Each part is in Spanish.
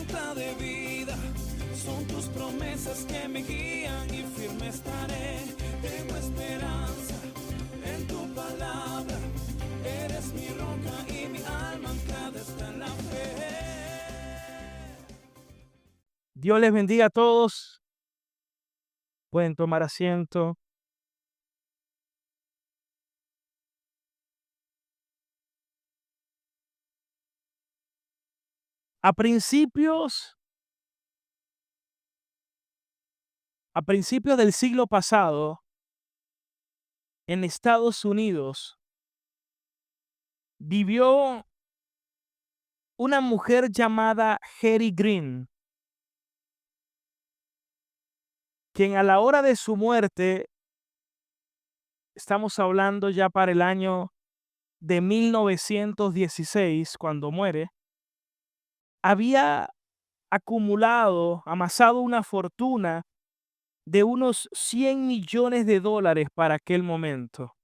sustenta de vida. Son tus promesas que me guían y firme estaré. Tengo esperanza en tu palabra. Eres mi roca y mi alma anclada está en la fe. Dios les bendiga a todos. Pueden tomar asiento. A principios del siglo pasado, en Estados Unidos, vivió una mujer llamada Hetty Green, quien a la hora de su muerte, estamos hablando ya para el año de 1916, cuando muere, había amasado una fortuna de unos $100 millones para aquel momento.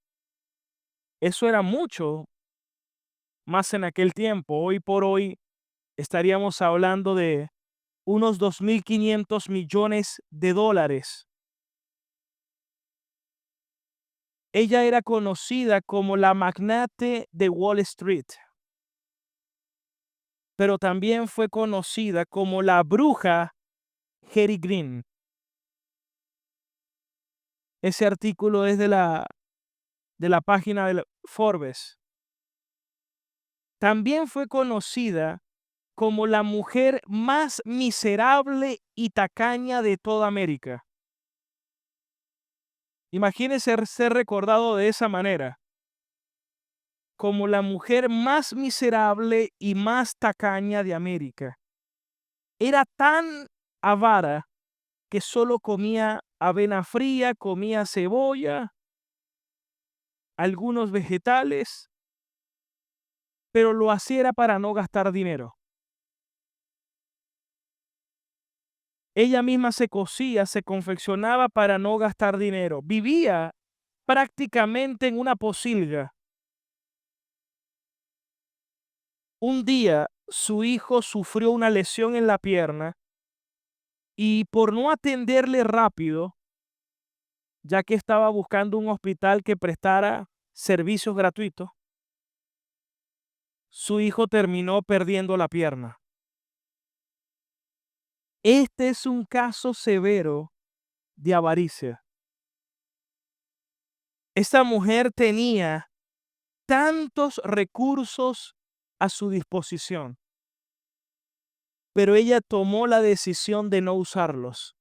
Eso era mucho más en aquel tiempo. Hoy por hoy estaríamos hablando de unos $2.500 millones. Ella era conocida como la magnate de Wall Street, pero también fue conocida como la bruja Hetty Green. Ese artículo es de la página de Forbes. También fue conocida como la mujer más miserable y tacaña de toda América. Imagínese ser recordado de esa manera, como la mujer más miserable y más tacaña de América. Era tan avara que solo comía avena fría, comía cebolla, algunos vegetales, pero lo hacía era para no gastar dinero. Ella misma se cosía, se confeccionaba para no gastar dinero. Vivía prácticamente en una pocilga. Un día su hijo sufrió una lesión en la pierna y por no atenderle rápido, ya que estaba buscando un hospital que prestara servicios gratuitos, su hijo terminó perdiendo la pierna. Este es un caso severo de avaricia. Esta mujer tenía tantos recursos a su disposición, pero ella tomó la decisión de no usarlos.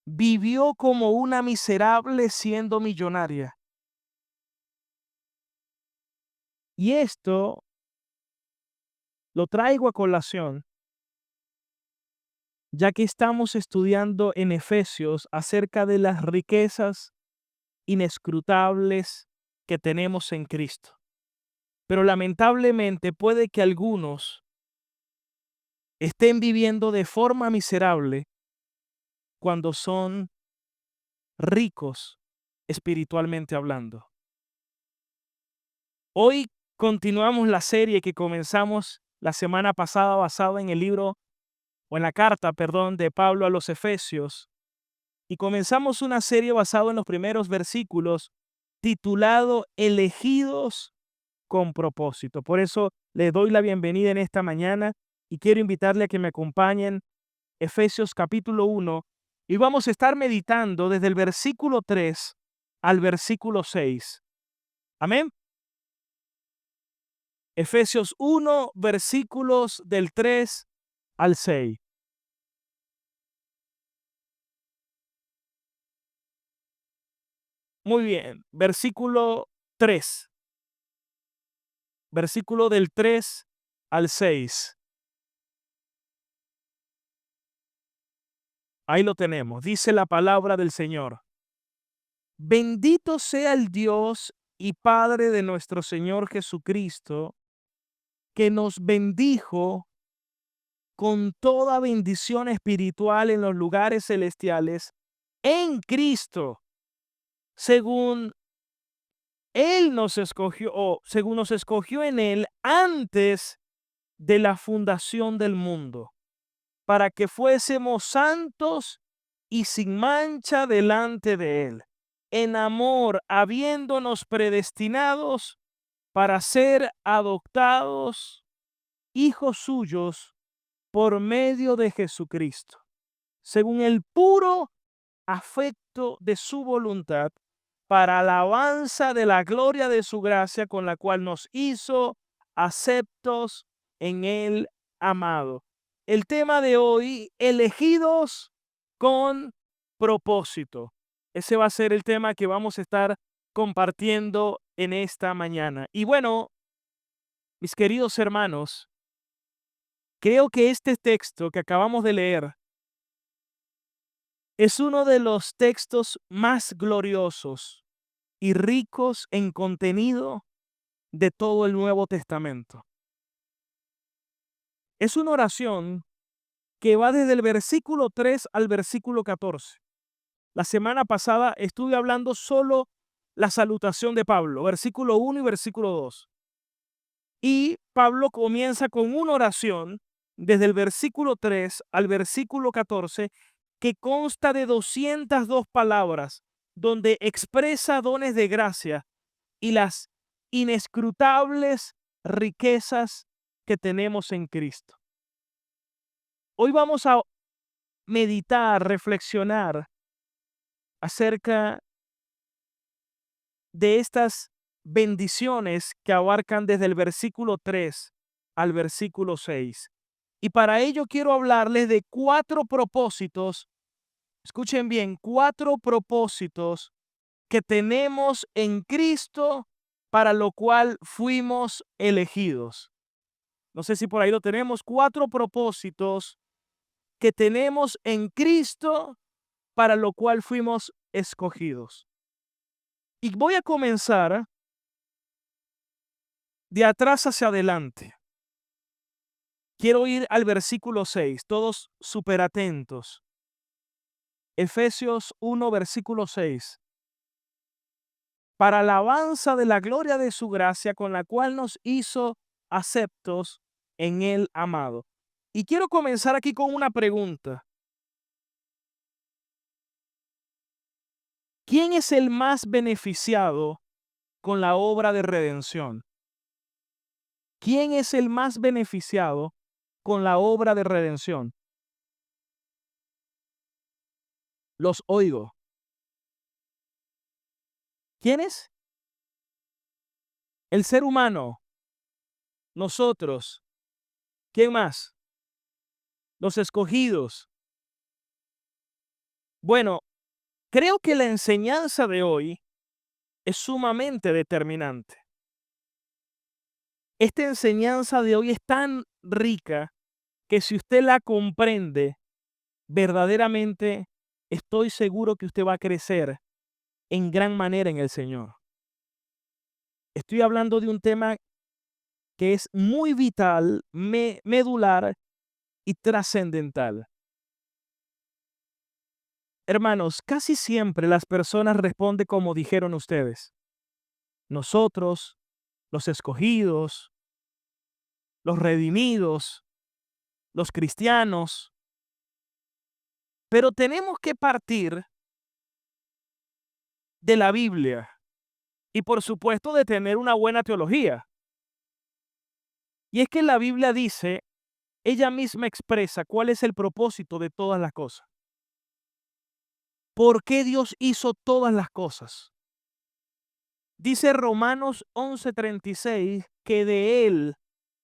Vivió como una miserable siendo millonaria. Y esto lo traigo a colación, ya que estamos estudiando en Efesios acerca de las riquezas inescrutables que tenemos en Cristo. Pero lamentablemente puede que algunos estén viviendo de forma miserable cuando son ricos espiritualmente hablando. Hoy continuamos la serie que comenzamos la semana pasada basada en el libro o en la carta, de Pablo a los Efesios, y comenzamos una serie basada en los primeros versículos titulado Elegidos con propósito. Por eso les doy la bienvenida en esta mañana y quiero invitarle a que me acompañen Efesios capítulo 1 y vamos a estar meditando desde el versículo 3 al versículo 6. Amén. Efesios 1, versículos del 3 al 6. Muy bien, versículo 3. Versículo del 3 al 6. Ahí lo tenemos. Dice la palabra del Señor. Bendito sea el Dios y Padre de nuestro Señor Jesucristo, que nos bendijo con toda bendición espiritual en los lugares celestiales en Cristo, según Él nos escogió, o según nos escogió en Él antes de la fundación del mundo, para que fuésemos santos y sin mancha delante de Él, en amor, habiéndonos predestinados para ser adoptados hijos suyos por medio de Jesucristo, según el puro afecto de su voluntad, para alabanza de la gloria de su gracia, con la cual nos hizo aceptos en el amado. El tema de hoy: elegidos con propósito. Ese va a ser el tema que vamos a estar compartiendo en esta mañana. Y bueno, mis queridos hermanos, creo que este texto que acabamos de leer es uno de los textos más gloriosos y ricos en contenido de todo el Nuevo Testamento. Es una oración que va desde el versículo 3 al versículo 14. La semana pasada estuve hablando solo la salutación de Pablo, versículo 1 y versículo 2. Y Pablo comienza con una oración desde el versículo 3 al versículo 14 que consta de 202 palabras, donde expresa dones de gracia y las inescrutables riquezas que tenemos en Cristo. Hoy vamos a meditar, reflexionar acerca de estas bendiciones que abarcan desde el versículo 3 al versículo 6. Y para ello quiero hablarles de 4 propósitos. Escuchen bien, 4 propósitos que tenemos en Cristo, para lo cual fuimos elegidos. No sé si por ahí lo tenemos. 4 propósitos que tenemos en Cristo, para lo cual fuimos escogidos. Y voy a comenzar de atrás hacia adelante. Quiero ir al versículo 6, todos súper atentos. Efesios 1, versículo 6. Para alabanza de la gloria de su gracia, con la cual nos hizo aceptos en el amado. Y quiero comenzar aquí con una pregunta. ¿Quién es el más beneficiado con la obra de redención? ¿Quién es el más beneficiado con la obra de redención? Los oigo. ¿Quién es? El ser humano. Nosotros. ¿Quién más? Los escogidos. Bueno, creo que la enseñanza de hoy es sumamente determinante. Esta enseñanza de hoy es tan rica que si usted la comprende, verdaderamente estoy seguro que usted va a crecer en gran manera en el Señor. Estoy hablando de un tema que es muy vital, medular y trascendental. Hermanos, casi siempre las personas responden como dijeron ustedes. Nosotros, los escogidos, los redimidos, los cristianos. Pero tenemos que partir de la Biblia y por supuesto de tener una buena teología. Y es que la Biblia dice, ella misma expresa cuál es el propósito de todas las cosas. ¿Por qué Dios hizo todas las cosas? Dice Romanos 11:36 que de Él,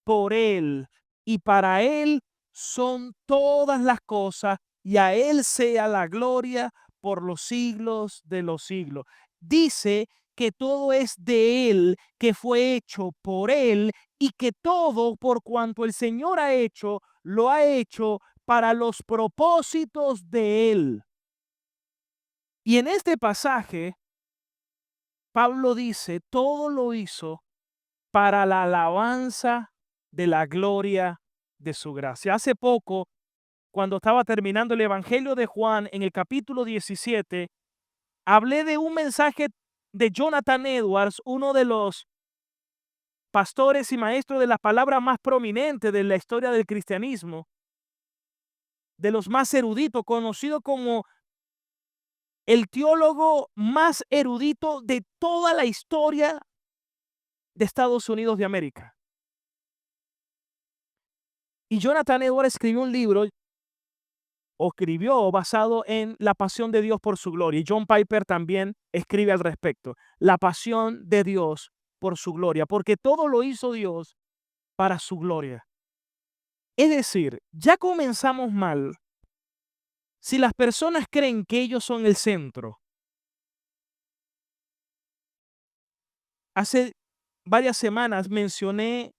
por Él y para Él son todas las cosas, y a Él sea la gloria por los siglos de los siglos. Dice que todo es de Él, que fue hecho por Él, y que todo, por cuanto el Señor ha hecho, lo ha hecho para los propósitos de Él. Y en este pasaje, Pablo dice, todo lo hizo para la alabanza de la gloria de su gracia. Hace poco, cuando estaba terminando el Evangelio de Juan en el capítulo 17, hablé de un mensaje de Jonathan Edwards, uno de los pastores y maestros de las palabras más prominentes de la historia del cristianismo, de los más eruditos, conocido como el teólogo más erudito de toda la historia de Estados Unidos de América. Y Jonathan Edwards escribió un libro, o escribió, basado en la pasión de Dios por su gloria. Y John Piper también escribe al respecto. La pasión de Dios por su gloria, porque todo lo hizo Dios para su gloria. Es decir, ya comenzamos mal si las personas creen que ellos son el centro. Hace varias semanas mencioné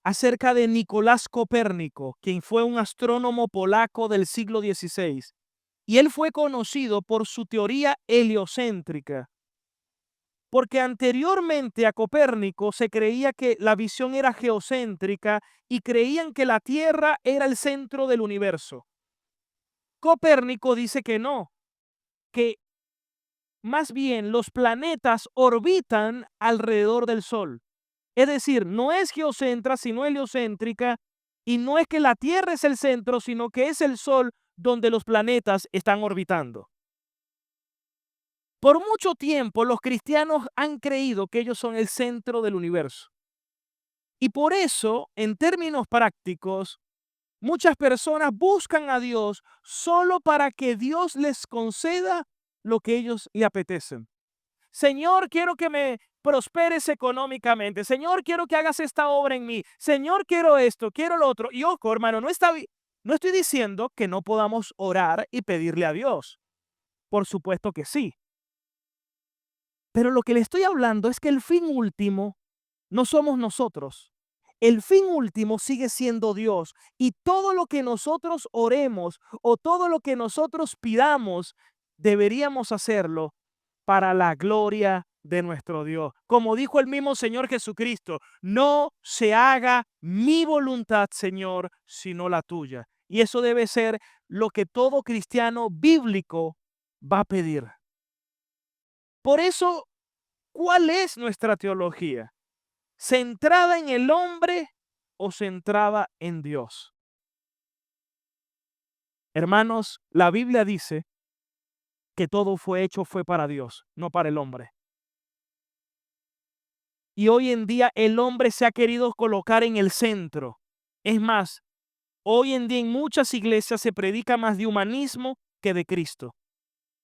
acerca de Nicolás Copérnico, quien fue un astrónomo polaco del siglo XVI. Y él fue conocido por su teoría heliocéntrica, porque anteriormente a Copérnico se creía que la visión era geocéntrica y creían que la Tierra era el centro del universo. Copérnico dice que no, que más bien los planetas orbitan alrededor del Sol. Es decir, no es geocéntrica, sino heliocéntrica, y no es que la Tierra es el centro, sino que es el Sol donde los planetas están orbitando. Por mucho tiempo los cristianos han creído que ellos son el centro del universo. Y por eso, en términos prácticos, muchas personas buscan a Dios solo para que Dios les conceda lo que ellos le apetecen. Señor, quiero que me prosperes económicamente. Señor, quiero que hagas esta obra en mí. Señor, quiero esto, quiero lo otro. Y ojo, hermano, no estoy diciendo que no podamos orar y pedirle a Dios. Por supuesto que sí. Pero lo que le estoy hablando es que el fin último no somos nosotros. El fin último sigue siendo Dios. Y todo lo que nosotros oremos o todo lo que nosotros pidamos, deberíamos hacerlo para la gloria de nuestro Dios. Como dijo el mismo Señor Jesucristo, no se haga mi voluntad, Señor, sino la tuya. Y eso debe ser lo que todo cristiano bíblico va a pedir. Por eso, ¿cuál es nuestra teología? ¿Centrada en el hombre o centrada en Dios? Hermanos, la Biblia dice que todo fue para Dios, no para el hombre. Y hoy en día el hombre se ha querido colocar en el centro. Es más, hoy en día en muchas iglesias se predica más de humanismo que de Cristo.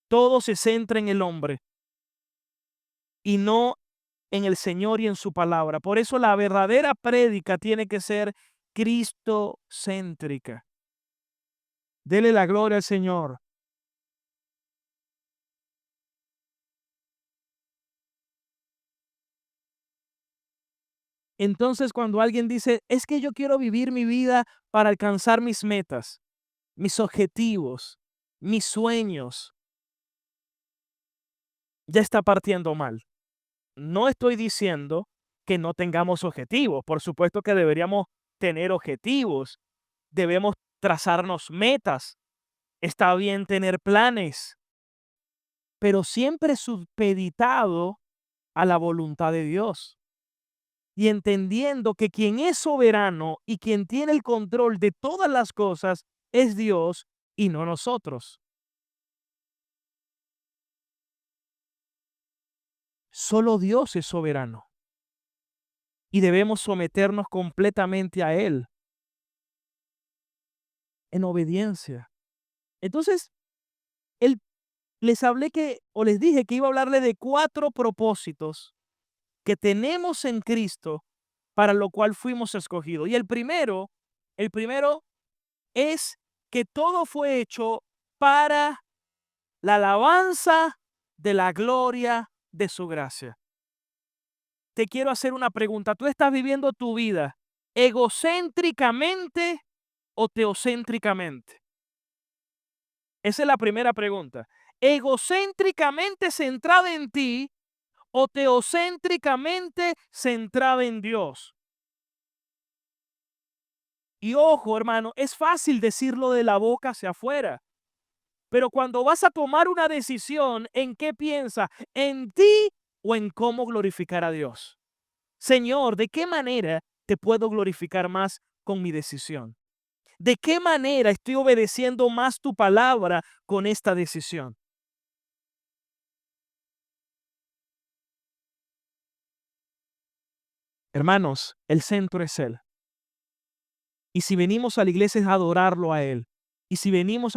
Todo se centra en el hombre y no en el Señor y en su palabra. Por eso la verdadera prédica tiene que ser cristocéntrica. Dele la gloria al Señor. Entonces, cuando alguien dice, es que yo quiero vivir mi vida para alcanzar mis metas, mis objetivos, mis sueños, ya está partiendo mal. No estoy diciendo que no tengamos objetivos. Por supuesto que deberíamos tener objetivos. Debemos trazarnos metas. Está bien tener planes, pero siempre supeditado a la voluntad de Dios. Y entendiendo que quien es soberano y quien tiene el control de todas las cosas es Dios y no nosotros. Solo Dios es soberano y debemos someternos completamente a Él en obediencia. Entonces, les hablé o les dije que iba a hablarle de 4 propósitos que tenemos en Cristo para lo cual fuimos escogidos. Y el primero es que todo fue hecho para la alabanza de la gloria de su gracia. Te quiero hacer una pregunta. ¿Tú estás viviendo tu vida egocéntricamente o teocéntricamente? Esa es la primera pregunta. ¿Egocéntricamente centrada en ti o teocéntricamente centrada en Dios? Y ojo, hermano, es fácil decirlo de la boca hacia afuera, pero cuando vas a tomar una decisión, ¿en qué piensas? ¿En ti o en cómo glorificar a Dios? Señor, ¿de qué manera te puedo glorificar más con mi decisión? ¿De qué manera estoy obedeciendo más tu palabra con esta decisión? Hermanos, el centro es Él. Y si venimos a la iglesia es a adorarlo a Él. Y si venimos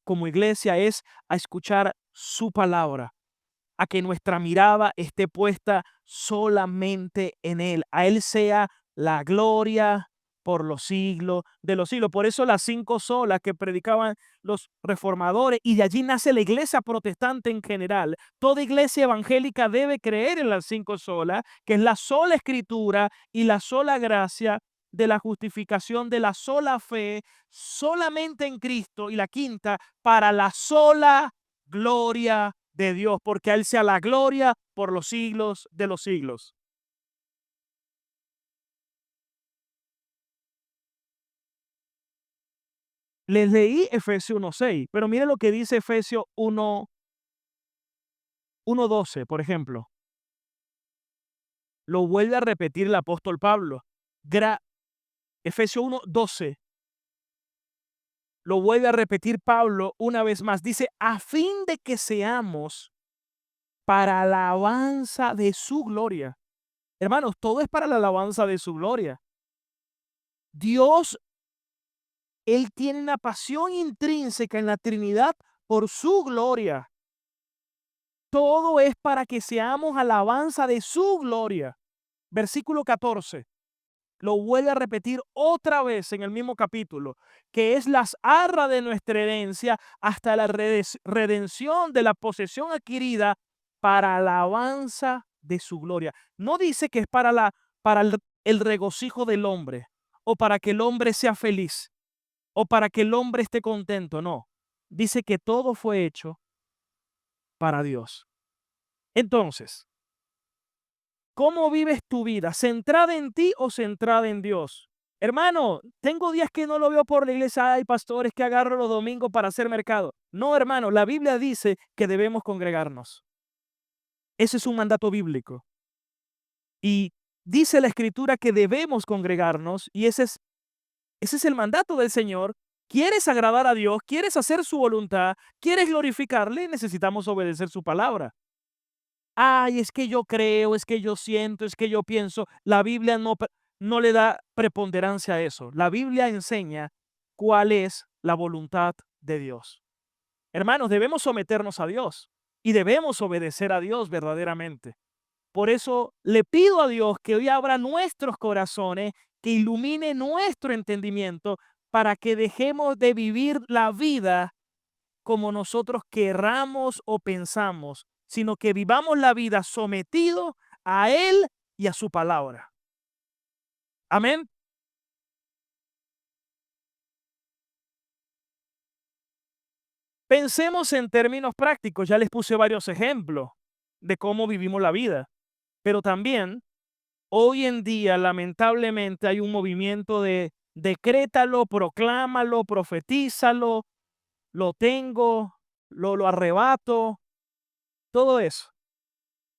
como iglesia es a escuchar su palabra, a que nuestra mirada esté puesta solamente en Él. A Él sea la gloria por los siglos de los siglos. Por eso las 5 solas que predicaban los reformadores, y de allí nace la iglesia protestante en general. Toda iglesia evangélica debe creer en las 5 solas, que es la sola escritura y la sola gracia de la justificación, de la sola fe, solamente en Cristo, y la quinta, para la sola gloria de Dios, porque a Él sea la gloria por los siglos de los siglos. Les leí Efesios 1:6, pero mire lo que dice Efesios 1:12, por ejemplo. Lo vuelve a repetir el apóstol Pablo. Efesios 1:12. Lo vuelve a repetir Pablo una vez más. Dice, a fin de que seamos para alabanza de su gloria. Hermanos, todo es para la alabanza de su gloria. Dios, Él tiene una pasión intrínseca en la Trinidad por su gloria. Todo es para que seamos alabanza de su gloria. Versículo 14. Lo vuelve a repetir otra vez en el mismo capítulo, que es las arras de nuestra herencia hasta la redención de la posesión adquirida para alabanza de su gloria. No dice que es para el regocijo del hombre, o para que el hombre sea feliz, o para que el hombre esté contento. No, dice que todo fue hecho para Dios. Entonces, ¿cómo vives tu vida? ¿Centrada en ti o centrada en Dios? Hermano, tengo días que no lo veo por la iglesia. Hay pastores que agarro los domingos para hacer mercado. No, hermano, la Biblia dice que debemos congregarnos. Ese es un mandato bíblico. Y dice la Escritura que debemos congregarnos, y ese es el mandato del Señor. ¿Quieres agradar a Dios? ¿Quieres hacer su voluntad? ¿Quieres glorificarle? Necesitamos obedecer su palabra. Ay, es que yo creo, es que yo siento, es que yo pienso. La Biblia no le da preponderancia a eso. La Biblia enseña cuál es la voluntad de Dios. Hermanos, debemos someternos a Dios y debemos obedecer a Dios verdaderamente. Por eso le pido a Dios que hoy abra nuestros corazones, que ilumine nuestro entendimiento para que dejemos de vivir la vida como nosotros querramos o pensamos, sino que vivamos la vida sometido a Él y a su palabra. Amén. Pensemos en términos prácticos. Ya les puse varios ejemplos de cómo vivimos la vida, pero también hoy en día, lamentablemente, hay un movimiento de decrétalo, proclámalo, profetízalo, lo tengo, lo arrebato, todo eso,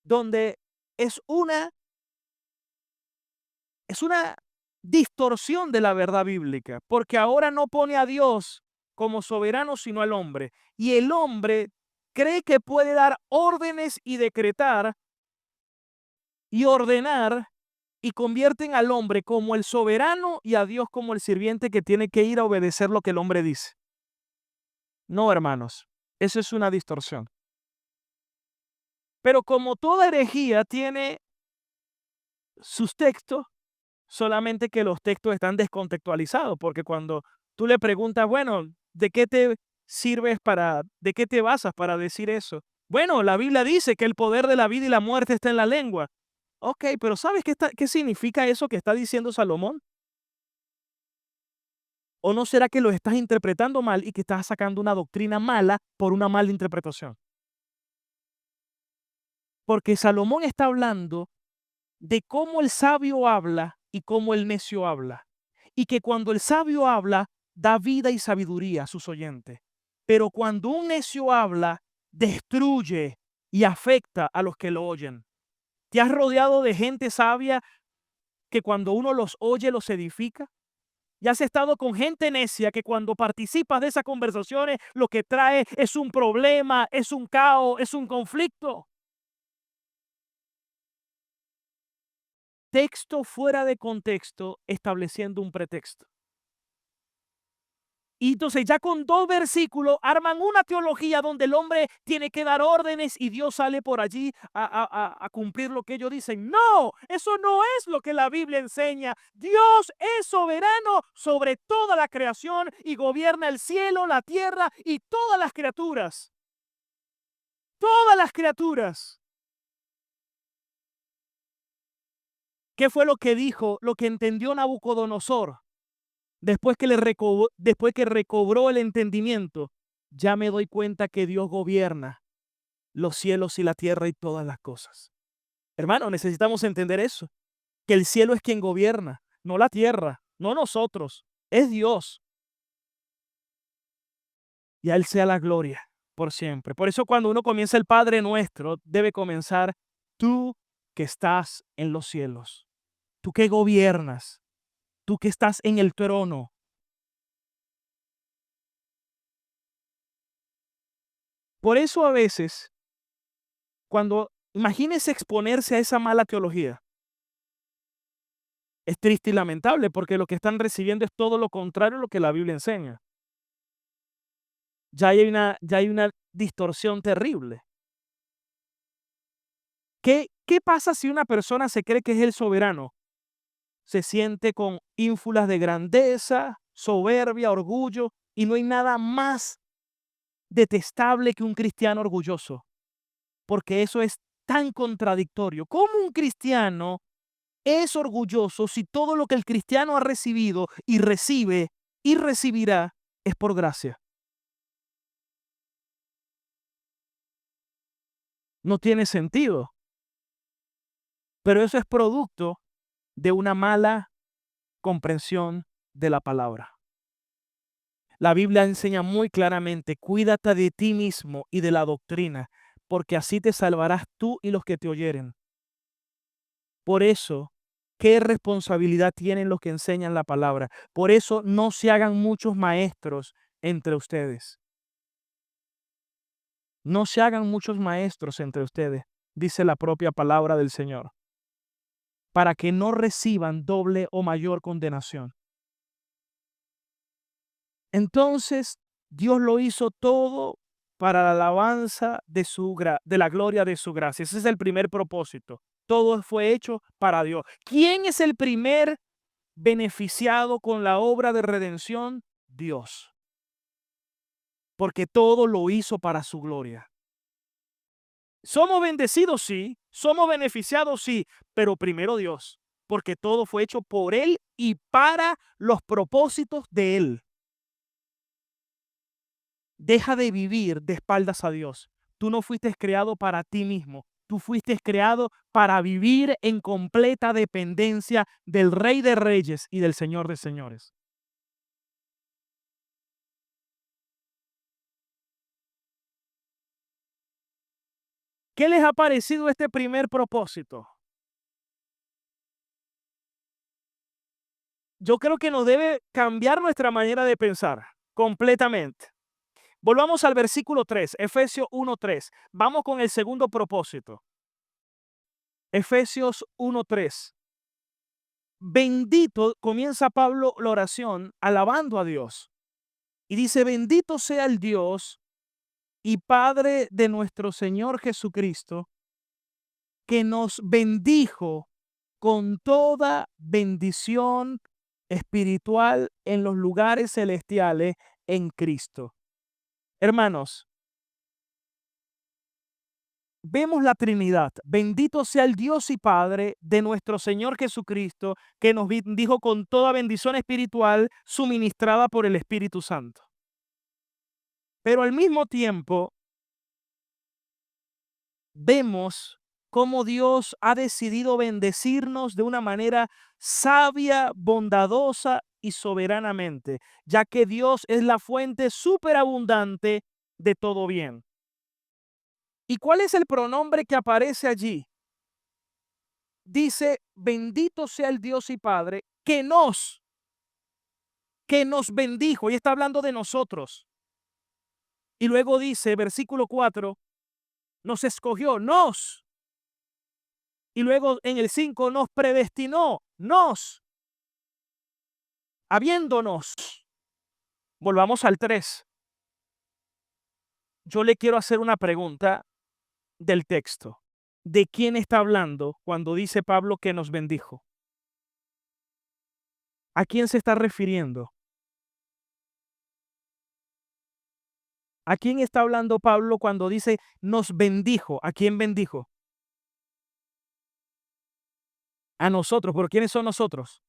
donde es una es una distorsión de la verdad bíblica, porque ahora no pone a Dios como soberano, sino al hombre. Y el hombre cree que puede dar órdenes y decretar y ordenar, y convierten al hombre como el soberano y a Dios como el sirviente que tiene que ir a obedecer lo que el hombre dice. No, hermanos, eso es una distorsión. Pero como toda herejía tiene sus textos, solamente que los textos están descontextualizados, porque cuando tú le preguntas, bueno, ¿de qué te de qué te basas para decir eso? Bueno, la Biblia dice que el poder de la vida y la muerte está en la lengua. Ok, pero ¿sabes qué significa eso que está diciendo Salomón? ¿O no será que lo estás interpretando mal y que estás sacando una doctrina mala por una mala interpretación? Porque Salomón está hablando de cómo el sabio habla y cómo el necio habla. Y que cuando el sabio habla, da vida y sabiduría a sus oyentes. Pero cuando un necio habla, destruye y afecta a los que lo oyen. ¿Te has rodeado de gente sabia que cuando uno los oye los edifica? ¿Y has estado con gente necia que cuando participas de esas conversaciones lo que trae es un problema, es un caos, es un conflicto? Texto fuera de contexto estableciendo un pretexto. Y entonces ya con 2 versículos arman una teología donde el hombre tiene que dar órdenes y Dios sale por allí a cumplir lo que ellos dicen. No, eso no es lo que la Biblia enseña. Dios es soberano sobre toda la creación y gobierna el cielo, la tierra y todas las criaturas. Todas las criaturas. ¿Qué fue lo que dijo, lo que entendió Nabucodonosor? Después que recobró el entendimiento, ya me doy cuenta que Dios gobierna los cielos y la tierra y todas las cosas. Hermano, necesitamos entender eso, que el cielo es quien gobierna, no la tierra, no nosotros, es Dios. Y a Él sea la gloria por siempre. Por eso cuando uno comienza el Padre Nuestro, debe comenzar tú que estás en los cielos, tú que gobiernas, tú que estás en el trono. Por eso a veces, cuando imagínese exponerse a esa mala teología, es triste y lamentable porque lo que están recibiendo es todo lo contrario a lo que la Biblia enseña. Ya hay una distorsión terrible. ¿Qué pasa si una persona se cree que es el soberano? Se siente con ínfulas de grandeza, soberbia, orgullo, y no hay nada más detestable que un cristiano orgulloso, porque eso es tan contradictorio. ¿Cómo un cristiano es orgulloso si todo lo que el cristiano ha recibido y recibe y recibirá es por gracia? No tiene sentido, pero eso es producto de una mala comprensión de la palabra. La Biblia enseña muy claramente, cuídate de ti mismo y de la doctrina, porque así te salvarás tú y los que te oyeren. Por eso, ¿qué responsabilidad tienen los que enseñan la palabra? Por eso no se hagan muchos maestros entre ustedes. No se hagan muchos maestros entre ustedes, dice la propia palabra del Señor, para que no reciban doble o mayor condenación. Entonces, Dios lo hizo todo para la alabanza de la gloria de su gracia. Ese es el primer propósito. Todo fue hecho para Dios. ¿Quién es el primer beneficiado con la obra de redención? Dios. Porque todo lo hizo para su gloria. Somos bendecidos, sí. Somos beneficiados, sí. Pero primero Dios. Porque todo fue hecho por Él y para los propósitos de Él. Deja de vivir de espaldas a Dios. Tú no fuiste creado para ti mismo. Tú fuiste creado para vivir en completa dependencia del Rey de Reyes y del Señor de Señores. ¿Qué les ha parecido este primer propósito? Yo creo que nos debe cambiar nuestra manera de pensar completamente. Volvamos al versículo 3, Efesios 1:3. Vamos con el segundo propósito. Efesios 1:3. Bendito, comienza Pablo la oración alabando a Dios. Y dice, bendito sea el Dios y Padre de nuestro Señor Jesucristo, que nos bendijo con toda bendición espiritual en los lugares celestiales en Cristo. Hermanos, vemos la Trinidad. Bendito sea el Dios y Padre de nuestro Señor Jesucristo, que nos bendijo con toda bendición espiritual suministrada por el Espíritu Santo. Pero al mismo tiempo, vemos cómo Dios ha decidido bendecirnos de una manera sabia, bondadosa y soberanamente, ya que Dios es la fuente superabundante de todo bien. ¿Y cuál es el pronombre que aparece allí? dice, bendito sea el Dios y Padre que nos bendijo, y está hablando de nosotros. Y luego dice, versículo 4, nos escogió, y luego en el 5, nos predestinó, habiéndonos. Volvamos al 3. Yo le quiero hacer una pregunta del texto. ¿De quién está hablando cuando dice Pablo que nos bendijo? ¿A quién se está refiriendo? ¿A quién está hablando Pablo cuando dice nos bendijo? ¿A quién bendijo? A nosotros. ¿Pero quiénes son nosotros?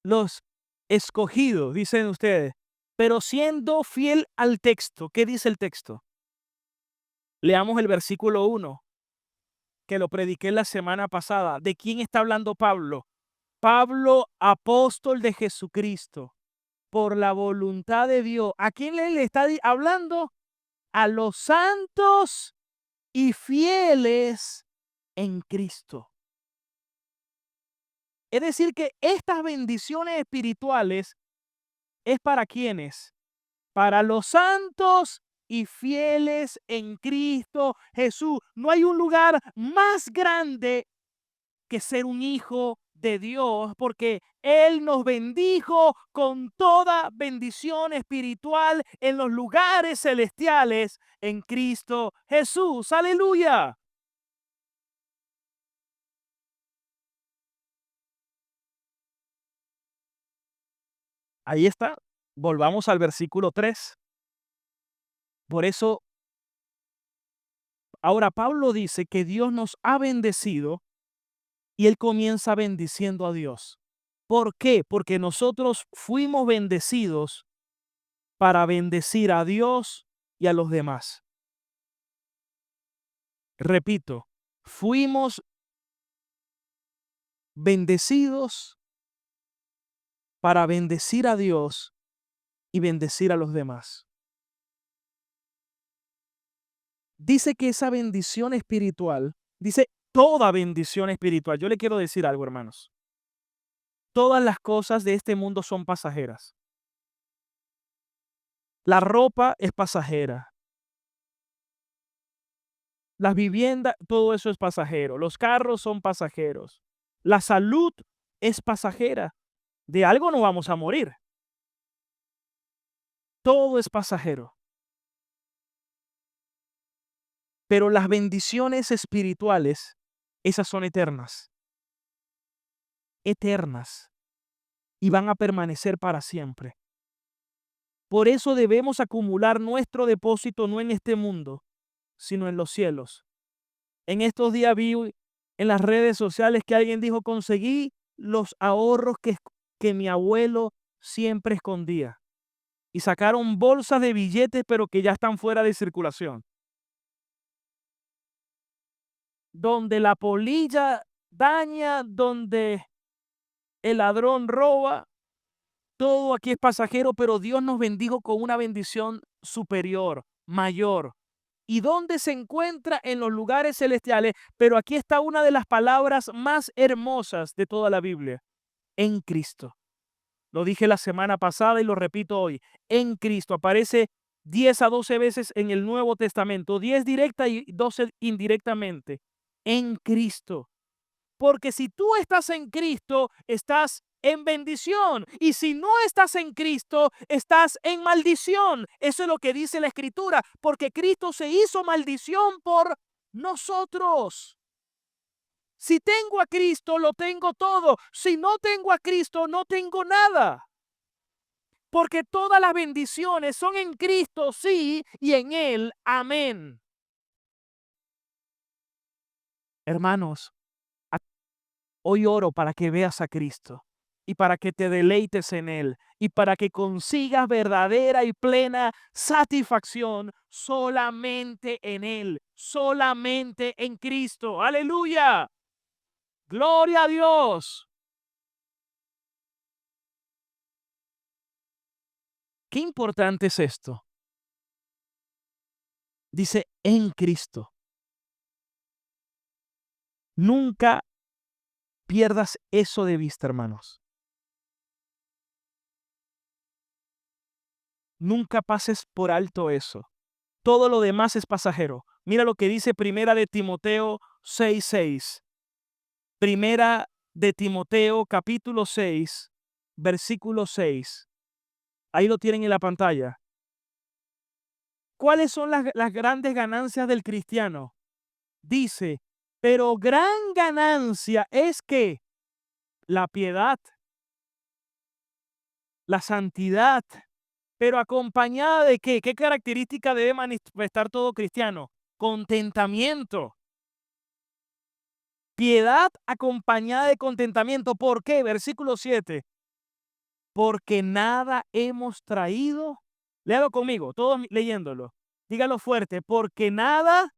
Los escogidos, dicen ustedes. Pero siendo fiel al texto, ¿qué dice el texto? Leamos el versículo 1, que lo prediqué la semana pasada. ¿De quién está hablando Pablo? Pablo, apóstol de Jesucristo, por la voluntad de Dios. ¿A quién le está hablando? A los santos y fieles en Cristo. Es decir, que estas bendiciones espirituales es para quienes, para los santos y fieles en Cristo Jesús. No hay un lugar más grande que ser un hijo de Dios, porque Él nos bendijo con toda bendición espiritual en los lugares celestiales en Cristo Jesús. Aleluya. Ahí está. Volvamos al versículo 3. Por eso, ahora Pablo dice que Dios nos ha bendecido y él comienza bendiciendo a Dios. ¿Por qué? Porque nosotros fuimos bendecidos para bendecir a Dios y a los demás. Repito, fuimos bendecidos para bendecir a Dios y bendecir a los demás. Dice que esa bendición espiritual, dice toda bendición espiritual. Yo le quiero decir algo, hermanos. Todas las cosas de este mundo son pasajeras. La ropa es pasajera. Las viviendas, todo eso es pasajero. Los carros son pasajeros. La salud es pasajera. De algo no vamos a morir. Todo es pasajero. Pero las bendiciones espirituales, esas son eternas. Eternas. Y van a permanecer para siempre. Por eso debemos acumular nuestro depósito no en este mundo, sino en los cielos. En estos días vi en las redes sociales que alguien dijo, conseguí los ahorros que mi abuelo siempre escondía. Y sacaron bolsas de billetes, pero que ya están fuera de circulación. Donde la polilla daña, donde el ladrón roba, todo aquí es pasajero, pero Dios nos bendijo con una bendición superior, mayor. ¿Y dónde se encuentra? En los lugares celestiales. Pero aquí está una de las palabras más hermosas de toda la Biblia. En Cristo. Lo dije la semana pasada y lo repito hoy. En Cristo aparece 10 a 12 veces en el Nuevo Testamento. 10 directa y 12 indirectamente. En Cristo. Porque si tú estás en Cristo, estás en bendición. Y si no estás en Cristo, estás en maldición. Eso es lo que dice la Escritura. Porque Cristo se hizo maldición por nosotros. Si tengo a Cristo, lo tengo todo. Si no tengo a Cristo, no tengo nada. Porque todas las bendiciones son en Cristo, sí, y en Él, amén. Hermanos, hoy oro para que veas a Cristo y para que te deleites en Él y para que consigas verdadera y plena satisfacción solamente en Él, solamente en Cristo. Aleluya. Gloria a Dios. Qué importante es esto. Dice en Cristo. Nunca pierdas eso de vista, hermanos. Nunca pases por alto eso. Todo lo demás es pasajero. Mira lo que dice Primera de Timoteo 6:6. Primera de Timoteo capítulo 6, versículo 6. Ahí lo tienen en la pantalla. ¿Cuáles son las grandes ganancias del cristiano? Dice, pero gran ganancia es que la piedad, la santidad, pero acompañada de ¿qué? ¿Qué característica debe manifestar todo cristiano? Contentamiento. Piedad acompañada de contentamiento. ¿Por qué? Versículo 7. Porque nada hemos traído. Léalo conmigo, todos leyéndolo. Dígalo fuerte. Porque nada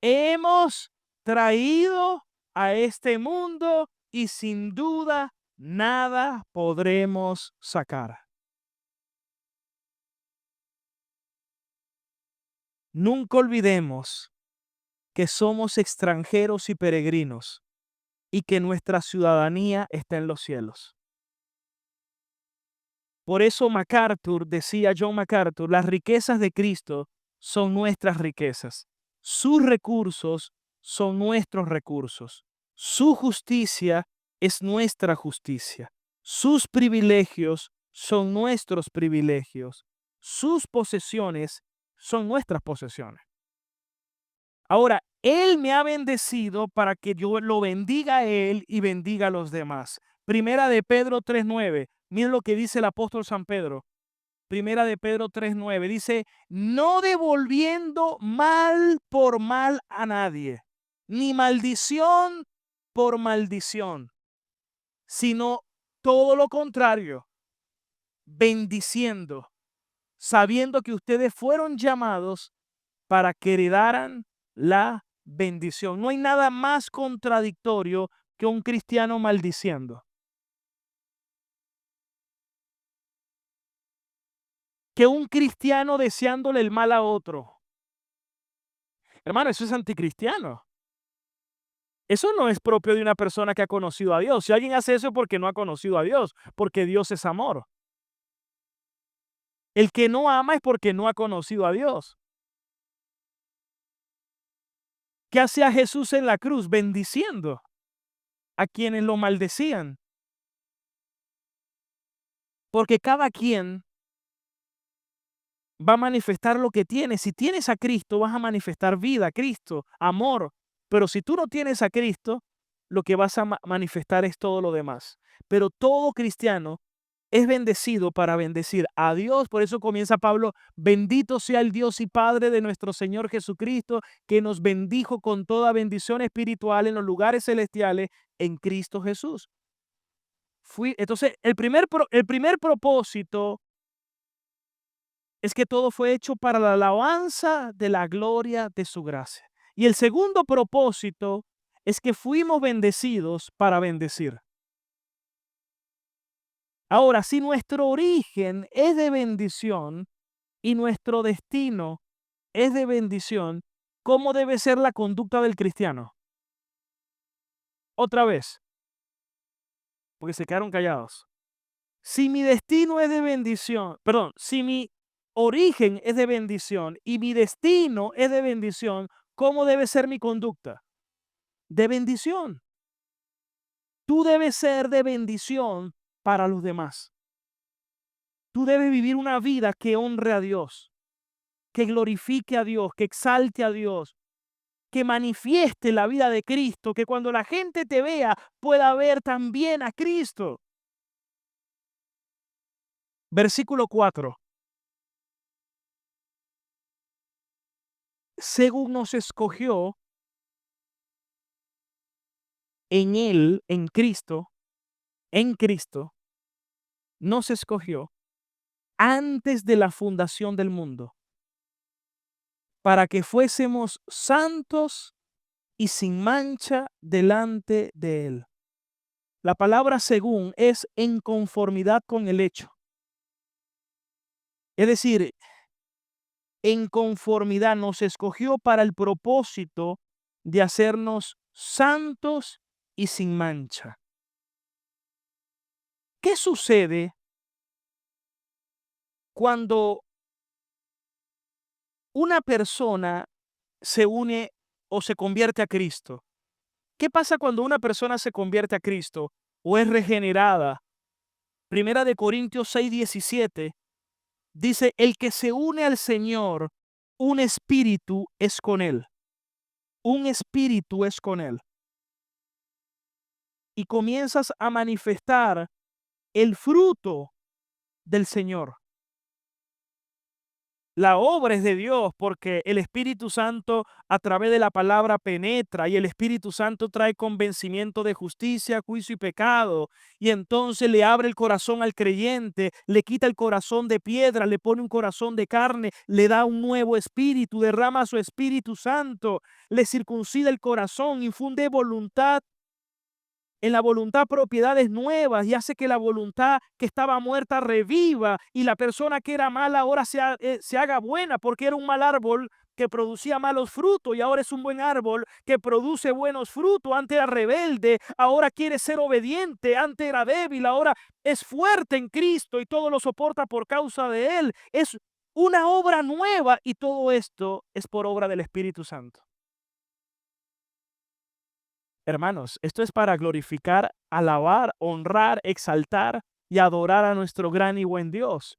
hemos traído a este mundo y sin duda nada podremos sacar. Nunca olvidemos que somos extranjeros y peregrinos y que nuestra ciudadanía está en los cielos. Por eso John MacArthur, las riquezas de Cristo son nuestras riquezas. Sus recursos son nuestros recursos. Su justicia es nuestra justicia. Sus privilegios son nuestros privilegios. Sus posesiones son nuestras posesiones. Ahora, Él me ha bendecido para que yo lo bendiga a Él y bendiga a los demás. Primera de Pedro 3:9. Miren lo que dice el apóstol San Pedro. Primera de Pedro 3:9. Dice, no devolviendo mal por mal a nadie, ni maldición por maldición, sino todo lo contrario, bendiciendo, sabiendo que ustedes fueron llamados para que heredaran la bendición. No hay nada más contradictorio que un cristiano maldiciendo, que un cristiano deseándole el mal a otro. Hermano, eso es anticristiano. Eso no es propio de una persona que ha conocido a Dios. Si alguien hace eso es porque no ha conocido a Dios, porque Dios es amor. El que no ama es porque no ha conocido a Dios. ¿Qué hacía Jesús en la cruz? Bendiciendo a quienes lo maldecían. Porque cada quien va a manifestar lo que tiene. Si tienes a Cristo, vas a manifestar vida, Cristo, amor. Pero si tú no tienes a Cristo, lo que vas a manifestar es todo lo demás. Pero todo cristiano es bendecido para bendecir a Dios. Por eso comienza Pablo, bendito sea el Dios y Padre de nuestro Señor Jesucristo, que nos bendijo con toda bendición espiritual en los lugares celestiales en Cristo Jesús. Entonces, el primer propósito es que todo fue hecho para la alabanza de la gloria de su gracia. Y el segundo propósito es que fuimos bendecidos para bendecir. Ahora, si nuestro origen es de bendición y nuestro destino es de bendición, ¿cómo debe ser la conducta del cristiano? Otra vez, porque se quedaron callados. Si mi destino es de bendición, perdón, si mi origen es de bendición y mi destino es de bendición, ¿cómo debe ser mi conducta? De bendición. Tú debes ser de bendición para los demás. Tú debes vivir una vida que honre a Dios, que glorifique a Dios, que exalte a Dios, que manifieste la vida de Cristo, que cuando la gente te vea pueda ver también a Cristo. Versículo 4. Según nos escogió en Él, en Cristo, nos escogió antes de la fundación del mundo, para que fuésemos santos y sin mancha delante de Él. La palabra según es en conformidad con el hecho. Es decir, en conformidad nos escogió para el propósito de hacernos santos y sin mancha. ¿Qué sucede cuando una persona se une o se convierte a Cristo? ¿Qué pasa cuando una persona se convierte a Cristo o es regenerada? Primera de Corintios 6:17 dice, el que se une al Señor, un espíritu es con él. Un espíritu es con él. Y comienzas a manifestar el fruto del Señor. La obra es de Dios porque el Espíritu Santo a través de la palabra penetra y el Espíritu Santo trae convencimiento de justicia, juicio y pecado. Y entonces le abre el corazón al creyente, le quita el corazón de piedra, le pone un corazón de carne, le da un nuevo espíritu, derrama su Espíritu Santo, le circuncida el corazón, infunde voluntad en la voluntad propiedades nuevas y hace que la voluntad que estaba muerta reviva y la persona que era mala ahora se haga buena, porque era un mal árbol que producía malos frutos y ahora es un buen árbol que produce buenos frutos. Antes era rebelde, ahora quiere ser obediente, antes era débil, ahora es fuerte en Cristo y todo lo soporta por causa de Él. Es una obra nueva y todo esto es por obra del Espíritu Santo. Hermanos, esto es para glorificar, alabar, honrar, exaltar y adorar a nuestro gran y buen Dios.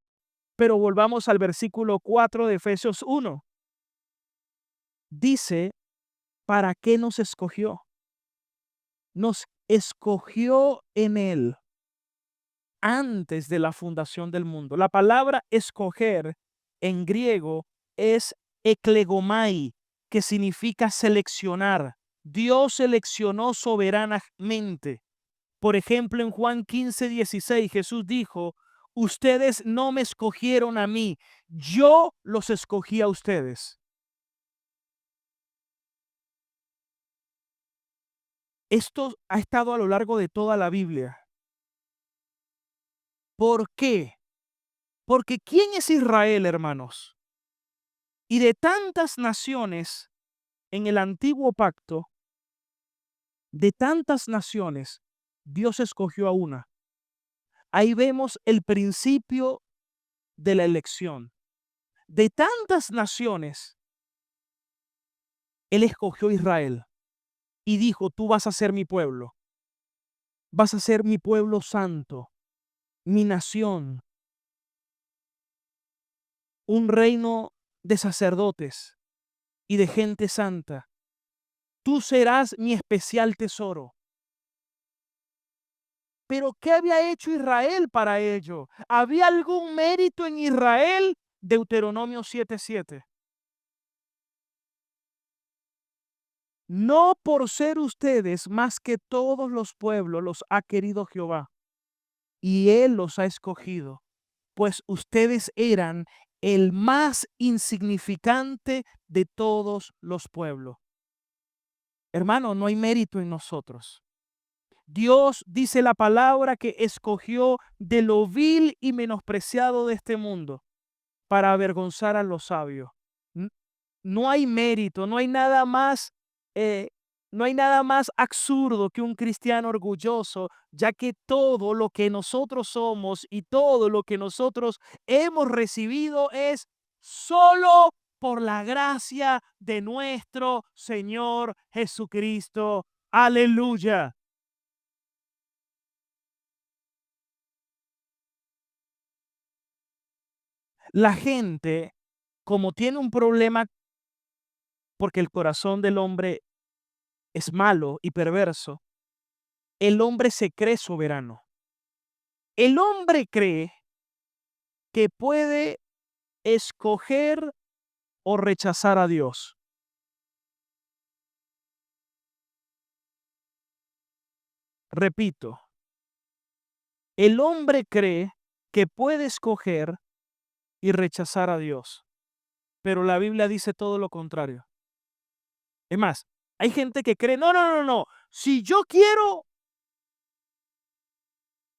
Pero volvamos al versículo 4 de Efesios 1. Dice, ¿para qué nos escogió? Nos escogió en Él antes de la fundación del mundo. La palabra escoger en griego es eklegomai, que significa seleccionar. Dios seleccionó soberanamente. Por ejemplo, en Juan 15:16, Jesús dijo, ustedes no me escogieron a mí, yo los escogí a ustedes. Esto ha estado a lo largo de toda la Biblia. ¿Por qué? Porque ¿quién es Israel, hermanos? Y de tantas naciones en el antiguo pacto, de tantas naciones, Dios escogió a una. Ahí vemos el principio de la elección. De tantas naciones, Él escogió a Israel y dijo, tú vas a ser mi pueblo, vas a ser mi pueblo santo, mi nación, un reino de sacerdotes y de gente santa. Tú serás mi especial tesoro. Pero ¿qué había hecho Israel para ello? ¿Había algún mérito en Israel? Deuteronomio 7:7. No por ser ustedes más que todos los pueblos los ha querido Jehová, y Él los ha escogido, pues ustedes eran el más insignificante de todos los pueblos. Hermano, no hay mérito en nosotros. Dios dice la palabra que escogió de lo vil y menospreciado de este mundo para avergonzar a los sabios. N- No hay mérito, eh, no hay nada más absurdo que un cristiano orgulloso, ya que todo lo que nosotros somos y todo lo que nosotros hemos recibido es solo por la gracia de nuestro Señor Jesucristo. Aleluya. La gente, como tiene un problema porque el corazón del hombre es malo y perverso, el hombre se cree soberano. El hombre cree que puede escoger o rechazar a Dios. Repito, el hombre cree que puede escoger y rechazar a Dios, pero la Biblia dice todo lo contrario. Es más, hay gente que cree, no, no, no, no, si yo quiero,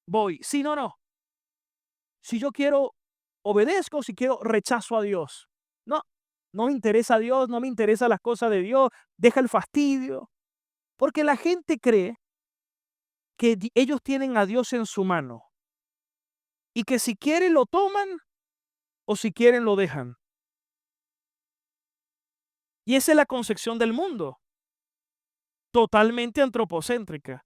voy, si no, no, si yo quiero, obedezco, si quiero, rechazo a Dios. No, no me interesa a Dios, no me interesan las cosas de Dios, deja el fastidio. Porque la gente cree que ellos tienen a Dios en su mano y que si quieren lo toman o si quieren lo dejan. Y esa es la concepción del mundo, totalmente antropocéntrica.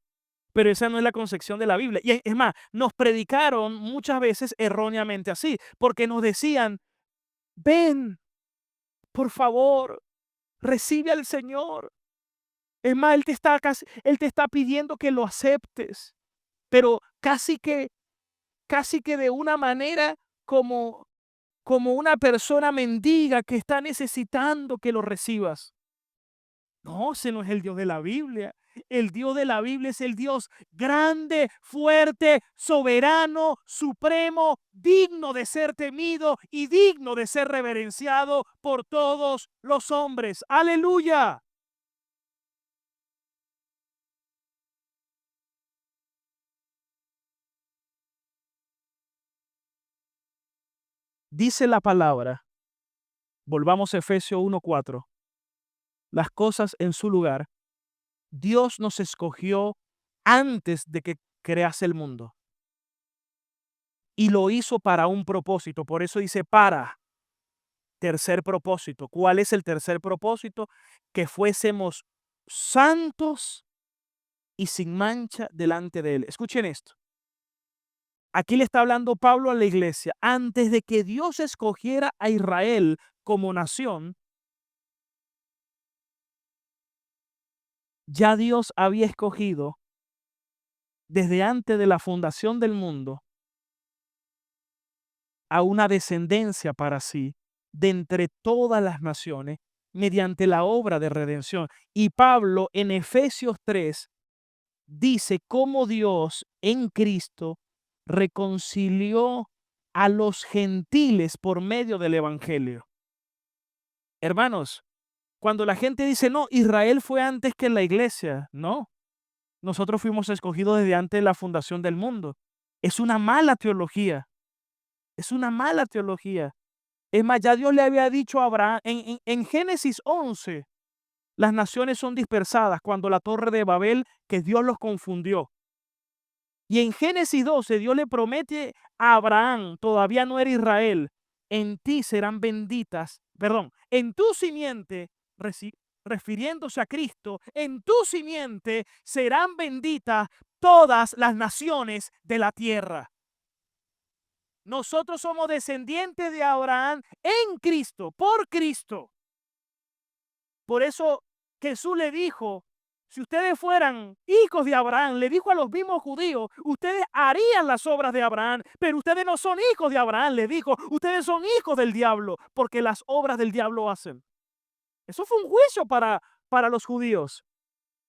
Pero esa no es la concepción de la Biblia. Y es más, nos predicaron muchas veces erróneamente así, porque nos decían, ven, por favor, recibe al Señor. Es más, Él te está pidiendo que lo aceptes, pero casi que de una manera como, como una persona mendiga que está necesitando que lo recibas. No, ese no es el Dios de la Biblia. El Dios de la Biblia es el Dios grande, fuerte, soberano, supremo, digno de ser temido y digno de ser reverenciado por todos los hombres. Aleluya. Dice la palabra, volvamos a Efesios 1:4, las cosas en su lugar. Dios nos escogió antes de que crease el mundo y lo hizo para un propósito. Por eso dice para. Tercer propósito. ¿Cuál es el tercer propósito? Que fuésemos santos y sin mancha delante de Él. Escuchen esto. Aquí le está hablando Pablo a la iglesia. Antes de que Dios escogiera a Israel como nación, ya Dios había escogido desde antes de la fundación del mundo a una descendencia para sí de entre todas las naciones mediante la obra de redención. Y Pablo en Efesios 3 dice cómo Dios en Cristo reconcilió a los gentiles por medio del evangelio. Hermanos, cuando la gente dice, no, Israel fue antes que la iglesia, no, nosotros fuimos escogidos desde antes de la fundación del mundo. Es una mala teología, es una mala teología. Es más, ya Dios le había dicho a Abraham en Génesis 11, las naciones son dispersadas cuando la torre de Babel, que Dios los confundió. Y en Génesis 12, Dios le promete a Abraham, todavía no era Israel, en ti serán benditas, perdón, en tu simiente, refiriéndose a Cristo, en tu simiente serán benditas todas las naciones de la tierra. Nosotros somos descendientes de Abraham en Cristo, por Cristo. Por eso Jesús le dijo, si ustedes fueran hijos de Abraham, le dijo a los mismos judíos, ustedes harían las obras de Abraham, pero ustedes no son hijos de Abraham, le dijo, ustedes son hijos del diablo, porque las obras del diablo hacen. Eso fue un juicio para los judíos.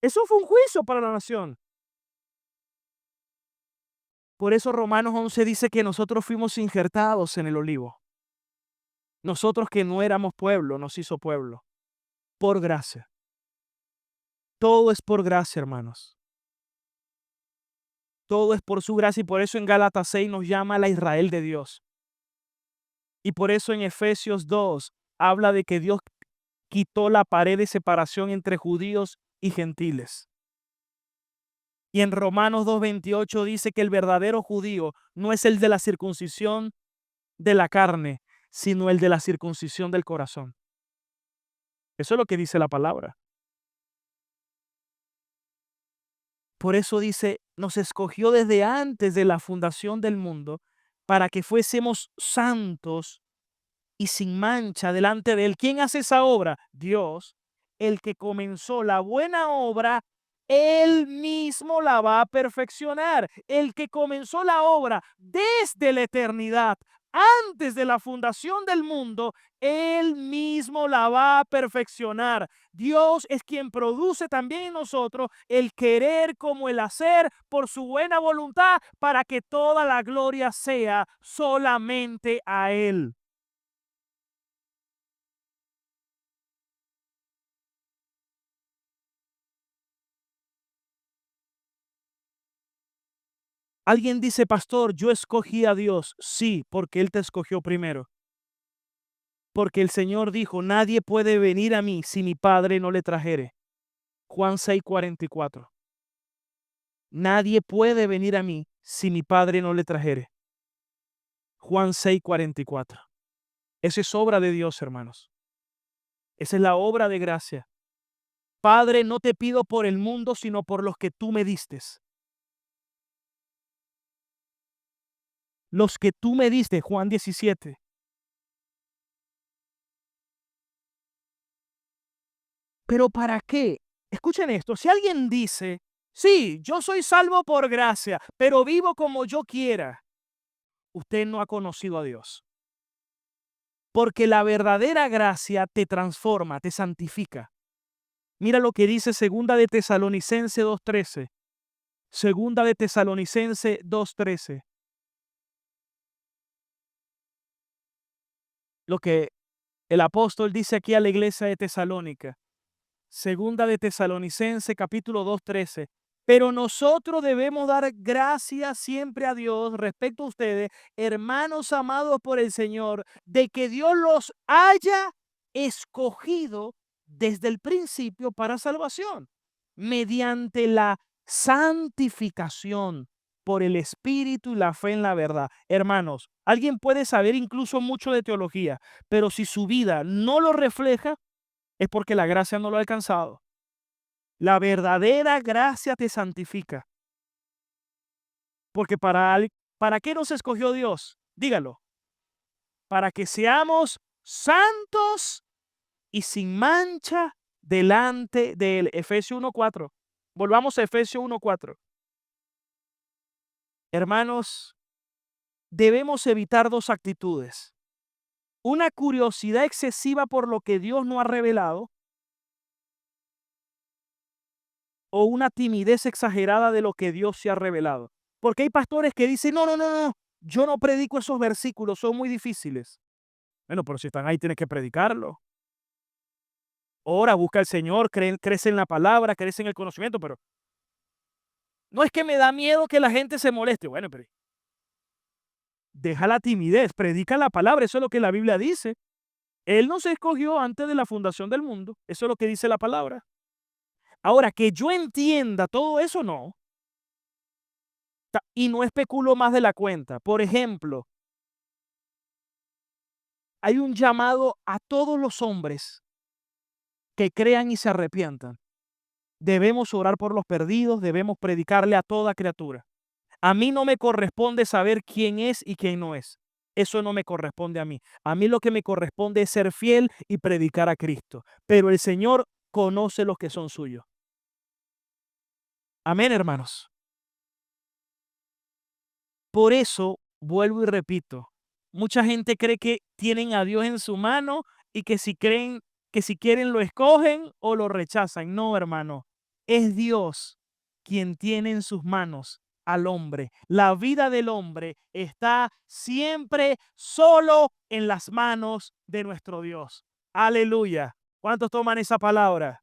Eso fue un juicio para la nación. Por eso Romanos 11 dice que nosotros fuimos injertados en el olivo. Nosotros que no éramos pueblo, nos hizo pueblo. Por gracia. Todo es por gracia, hermanos. Todo es por su gracia y por eso en Gálatas 6 nos llama a la Israel de Dios. Y por eso en Efesios 2 habla de que Dios quitó la pared de separación entre judíos y gentiles. Y en Romanos 2:28 dice que el verdadero judío no es el de la circuncisión de la carne, sino el de la circuncisión del corazón. Eso es lo que dice la palabra. Por eso dice, nos escogió desde antes de la fundación del mundo para que fuésemos santos y sin mancha delante de Él. ¿Quién hace esa obra? Dios. El que comenzó la buena obra, Él mismo la va a perfeccionar. El que comenzó la obra desde la eternidad, antes de la fundación del mundo, Él mismo la va a perfeccionar. Dios es quien produce también en nosotros el querer como el hacer por su buena voluntad para que toda la gloria sea solamente a Él. Alguien dice, pastor, yo escogí a Dios. Sí, porque Él te escogió primero. Porque el Señor dijo, nadie puede venir a mí si mi Padre no le trajere. Juan 6:44. Nadie puede venir a mí si mi Padre no le trajere. Juan 6:44. Esa es obra de Dios, hermanos. Esa es la obra de gracia. Padre, no te pido por el mundo, sino por los que tú me distes. Los que tú me diste, Juan 17. ¿Pero para qué? Escuchen esto, si alguien dice, sí, yo soy salvo por gracia, pero vivo como yo quiera, usted no ha conocido a Dios. Porque la verdadera gracia te transforma, te santifica. Mira lo que dice Segunda de Tesalonicense 2:13. Segunda de Tesalonicense 2:13. Lo que el apóstol dice aquí a la iglesia de Tesalónica. Segunda de Tesalonicense capítulo 2:13. Pero nosotros debemos dar gracias siempre a Dios respecto a ustedes, hermanos amados por el Señor, de que Dios los haya escogido desde el principio para salvación, mediante la santificación por el Espíritu y la fe en la verdad. Hermanos, alguien puede saber incluso mucho de teología, pero si su vida no lo refleja, es porque la gracia no lo ha alcanzado. La verdadera gracia te santifica. Porque ¿para qué nos escogió Dios? Dígalo. Para que seamos santos y sin mancha delante de Él. Efesios 1:4. Volvamos a Efesios 1:4. Hermanos, debemos evitar dos actitudes. Una curiosidad excesiva por lo que Dios no ha revelado, o una timidez exagerada de lo que Dios se ha revelado. Porque hay pastores que dicen, no, yo no predico esos versículos, son muy difíciles. Bueno, pero si están ahí tienes que predicarlo. Ora, busca al Señor, crece en la palabra, crece en el conocimiento, pero no es que me da miedo que la gente se moleste. Bueno, pero deja la timidez, predica la palabra, eso es lo que la Biblia dice. Él nos escogió antes de la fundación del mundo, eso es lo que dice la palabra. Ahora, que yo entienda todo eso, no. Y no especulo más de la cuenta. Por ejemplo, hay un llamado a todos los hombres que crean y se arrepientan. Debemos orar por los perdidos, debemos predicarle a toda criatura. A mí no me corresponde saber quién es y quién no es. Eso no me corresponde a mí. A mí lo que me corresponde es ser fiel y predicar a Cristo. Pero el Señor conoce los que son suyos. Amén, hermanos. Por eso, vuelvo y repito, mucha gente cree que tienen a Dios en su mano y que si quieren lo escogen o lo rechazan. No, hermano, es Dios quien tiene en sus manos al hombre. La vida del hombre está siempre solo en las manos de nuestro Dios. Aleluya. ¿Cuántos toman esa palabra?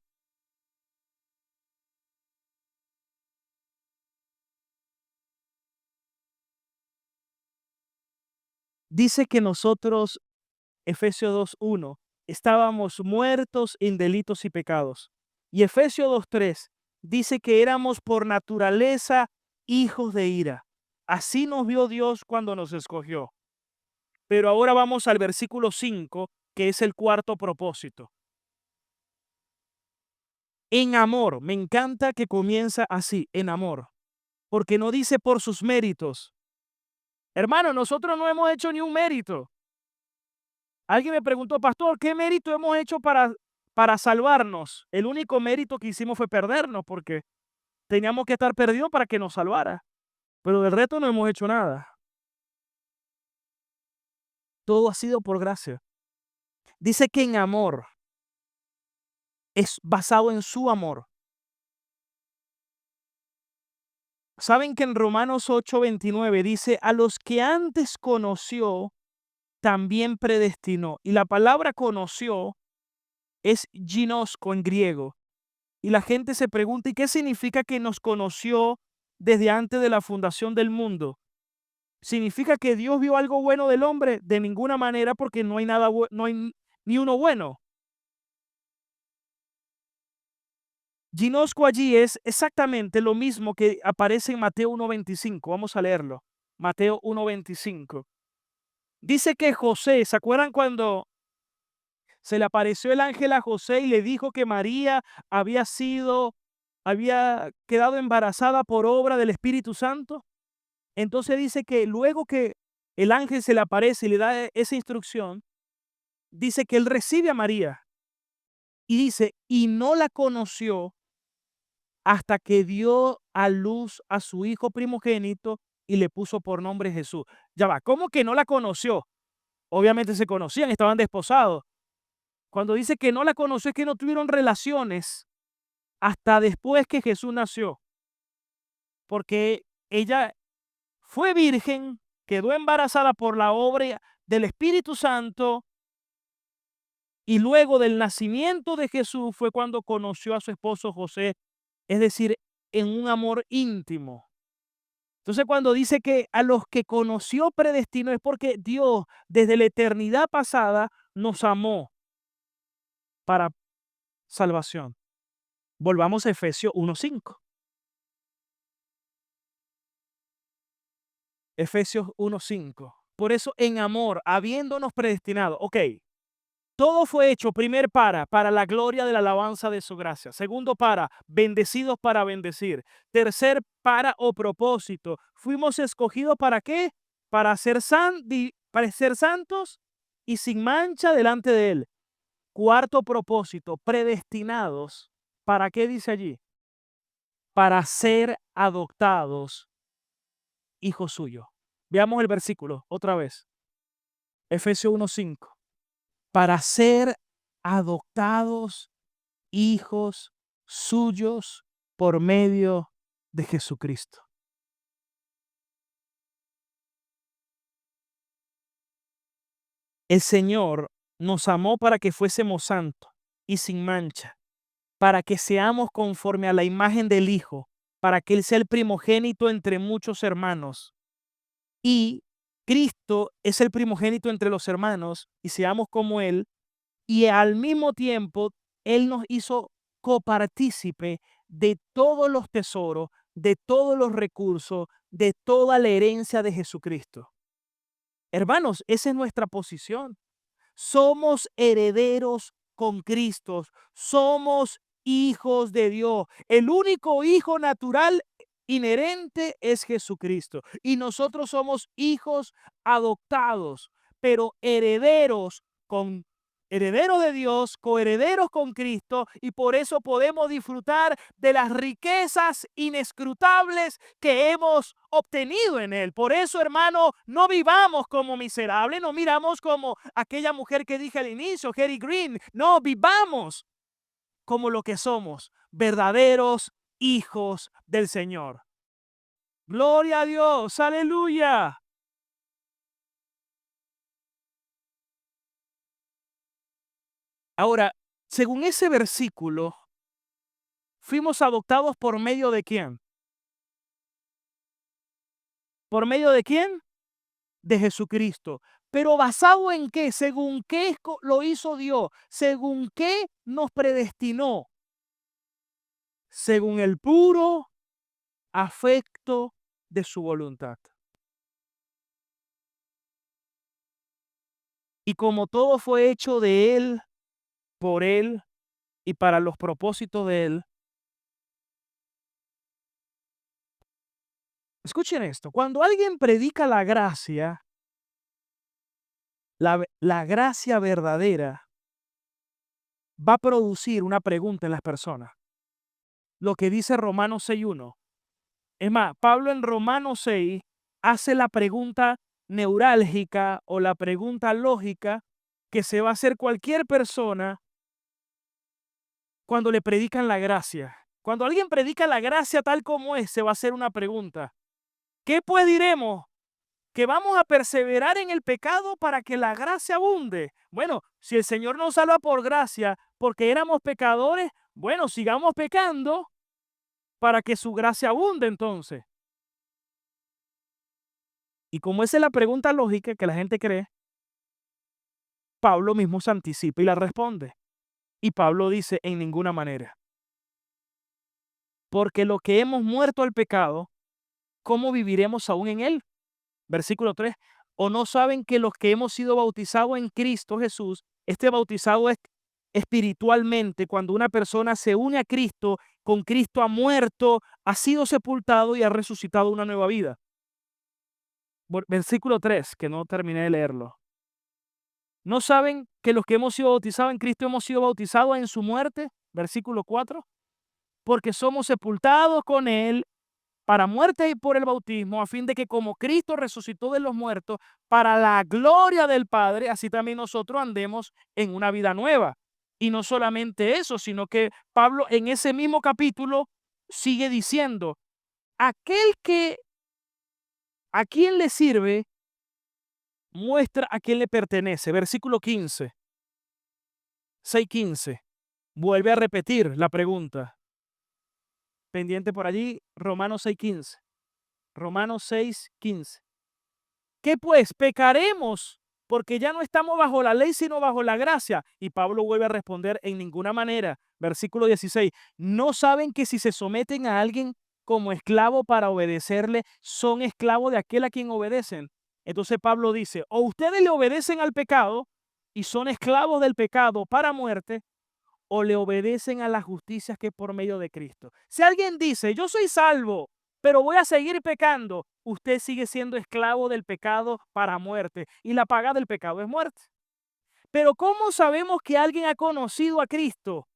Dice que nosotros, Efesios 2:1, estábamos muertos en delitos y pecados. Y Efesios 2:3 dice que éramos por naturaleza hijos de ira. Así nos vio Dios cuando nos escogió. Pero ahora vamos al versículo 5, que es el cuarto propósito. En amor, me encanta que comienza así, en amor, porque no dice por sus méritos. Hermano, nosotros no hemos hecho ni un mérito. Alguien me preguntó, pastor, ¿qué mérito hemos hecho para salvarnos? El único mérito que hicimos fue perdernos, porque teníamos que estar perdidos para que nos salvara. Pero del resto no hemos hecho nada. Todo ha sido por gracia. Dice que en amor es basado en su amor. ¿Saben que en Romanos 8:29 dice, a los que antes conoció, también predestinó? Y la palabra conoció es ginosco en griego. Y la gente se pregunta, ¿y qué significa que nos conoció desde antes de la fundación del mundo? ¿Significa que Dios vio algo bueno del hombre? De ninguna manera, porque no hay nada, no hay ni uno bueno. Ginosco allí es exactamente lo mismo que aparece en Mateo 1:25. Vamos a leerlo. Mateo 1:25. Dice que José, ¿se acuerdan cuando se le apareció el ángel a José y le dijo que María había quedado embarazada por obra del Espíritu Santo? Entonces dice que luego que el ángel se le aparece y le da esa instrucción, dice que él recibe a María y dice, y no la conoció hasta que dio a luz a su hijo primogénito y le puso por nombre Jesús. Ya va, ¿cómo que no la conoció? Obviamente se conocían, estaban desposados. Cuando dice que no la conoció es que no tuvieron relaciones hasta después que Jesús nació, porque ella fue virgen, quedó embarazada por la obra del Espíritu Santo y luego del nacimiento de Jesús fue cuando conoció a su esposo José, es decir, en un amor íntimo. Entonces, cuando dice que a los que conoció predestinó es porque Dios desde la eternidad pasada nos amó para salvación. Volvamos a Efesios 1:5. Efesios 1:5. Por eso en amor, habiéndonos predestinado. Ok, todo fue hecho, primer para la gloria de la alabanza de su gracia. Segundo, bendecidos para bendecir. Tercer, para o propósito. Fuimos escogidos ¿para qué? Para ser santos y sin mancha delante de Él. Cuarto propósito, predestinados. ¿Para qué dice allí? Para ser adoptados hijos suyos. Veamos el versículo otra vez. Efesios 1:5. Para ser adoptados hijos suyos por medio de Jesucristo. El Señor nos amó para que fuésemos santos y sin mancha, para que seamos conforme a la imagen del Hijo, para que Él sea el primogénito entre muchos hermanos. Y Cristo es el primogénito entre los hermanos y seamos como Él. Y al mismo tiempo, Él nos hizo copartícipe de todos los tesoros, de todos los recursos, de toda la herencia de Jesucristo. Hermanos, esa es nuestra posición. Somos herederos con Cristo. Somos hijos de Dios. El único hijo natural inherente es Jesucristo. Y nosotros somos hijos adoptados, pero herederos de Dios, coherederos con Cristo, y por eso podemos disfrutar de las riquezas inescrutables que hemos obtenido en Él. Por eso, hermano, no vivamos como miserables, no miramos como aquella mujer que dije al inicio, Harry Green. No, vivamos como lo que somos, verdaderos hijos del Señor. Gloria a Dios, aleluya. Ahora, según ese versículo, fuimos adoptados por medio de ¿quién? ¿Por medio de quién? De Jesucristo. Pero ¿basado en qué? ¿Según qué lo hizo Dios? ¿Según qué nos predestinó? Según el puro afecto de su voluntad. Y como todo fue hecho de Él, por Él y para los propósitos de Él. Escuchen esto, cuando alguien predica la gracia, la gracia verdadera va a producir una pregunta en las personas. Lo que dice Romanos 6:1. Es más, Pablo en Romanos 6 hace la pregunta neurálgica o la pregunta lógica que se va a hacer cualquier persona cuando le predican la gracia. Cuando alguien predica la gracia tal como es, se va a hacer una pregunta. ¿Qué pues diremos? ¿Que vamos a perseverar en el pecado para que la gracia abunde? Bueno, si el Señor nos salva por gracia porque éramos pecadores, bueno, sigamos pecando para que su gracia abunde entonces. Y como esa es la pregunta lógica que la gente cree, Pablo mismo se anticipa y la responde. Y Pablo dice, en ninguna manera. Porque lo que hemos muerto al pecado, ¿cómo viviremos aún en él? Versículo 3. ¿O no saben que los que hemos sido bautizados en Cristo Jesús, este bautizado es espiritualmente, cuando una persona se une a Cristo, con Cristo ha muerto, ha sido sepultado y ha resucitado una nueva vida? Versículo 3, que no terminé de leerlo. ¿No saben que los que hemos sido bautizados en Cristo hemos sido bautizados en su muerte? Versículo 4. Porque somos sepultados con él para muerte y por el bautismo, a fin de que como Cristo resucitó de los muertos, para la gloria del Padre, así también nosotros andemos en una vida nueva. Y no solamente eso, sino que Pablo en ese mismo capítulo sigue diciendo, aquel que a quien le sirve, muestra a quién le pertenece. Versículo 15, 6:15. Vuelve a repetir la pregunta. Pendiente por allí, Romanos 6:15. Romanos 6:15. ¿Qué pues? ¿Pecaremos porque ya no estamos bajo la ley, sino bajo la gracia? Y Pablo vuelve a responder, en ninguna manera. Versículo 16. ¿No saben que si se someten a alguien como esclavo para obedecerle, son esclavos de aquel a quien obedecen? Entonces Pablo dice, o ustedes le obedecen al pecado y son esclavos del pecado para muerte, o le obedecen a la justicia que es por medio de Cristo. Si alguien dice, yo soy salvo, pero voy a seguir pecando, usted sigue siendo esclavo del pecado para muerte, y la paga del pecado es muerte. Pero ¿cómo sabemos que alguien ha conocido a Cristo,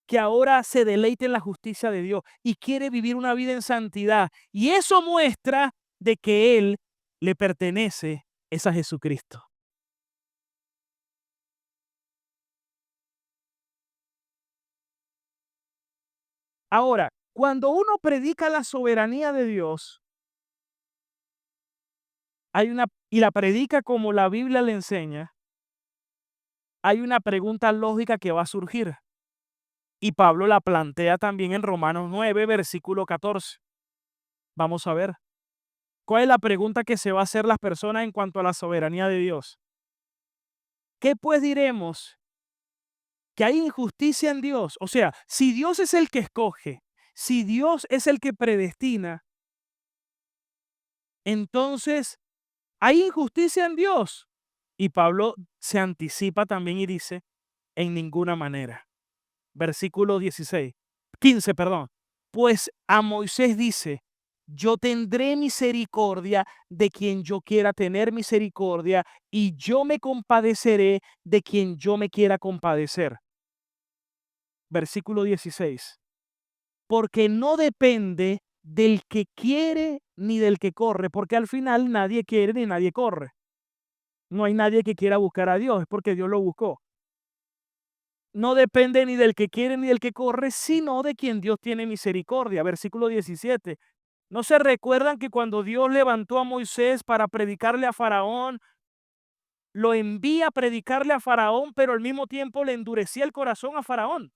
que ahora se deleita en la justicia de Dios y quiere vivir una vida en santidad? Y eso muestra de que él le pertenece es a Jesucristo. Ahora, cuando uno predica la soberanía de Dios, y la predica como la Biblia le enseña, hay una pregunta lógica que va a surgir. Y Pablo la plantea también en Romanos 9, versículo 14. Vamos a ver. ¿Cuál es la pregunta que se va a hacer las personas en cuanto a la soberanía de Dios? ¿Qué pues diremos? ¿Que hay injusticia en Dios? O sea, si Dios es el que escoge, si Dios es el que predestina, entonces, ¿hay injusticia en Dios? Y Pablo se anticipa también y dice, en ninguna manera. Versículo 16, 15, perdón. Pues a Moisés dice, yo tendré misericordia de quien yo quiera tener misericordia, y yo me compadeceré de quien yo me quiera compadecer. Versículo 16. Porque no depende del que quiere ni del que corre, porque al final nadie quiere ni nadie corre. No hay nadie que quiera buscar a Dios, es porque Dios lo buscó. No depende ni del que quiere ni del que corre, sino de quien Dios tiene misericordia. Versículo 17. ¿No se recuerdan que cuando Dios levantó a Moisés para predicarle a Faraón, lo envía a predicarle a Faraón, pero al mismo tiempo le endurecía el corazón a Faraón?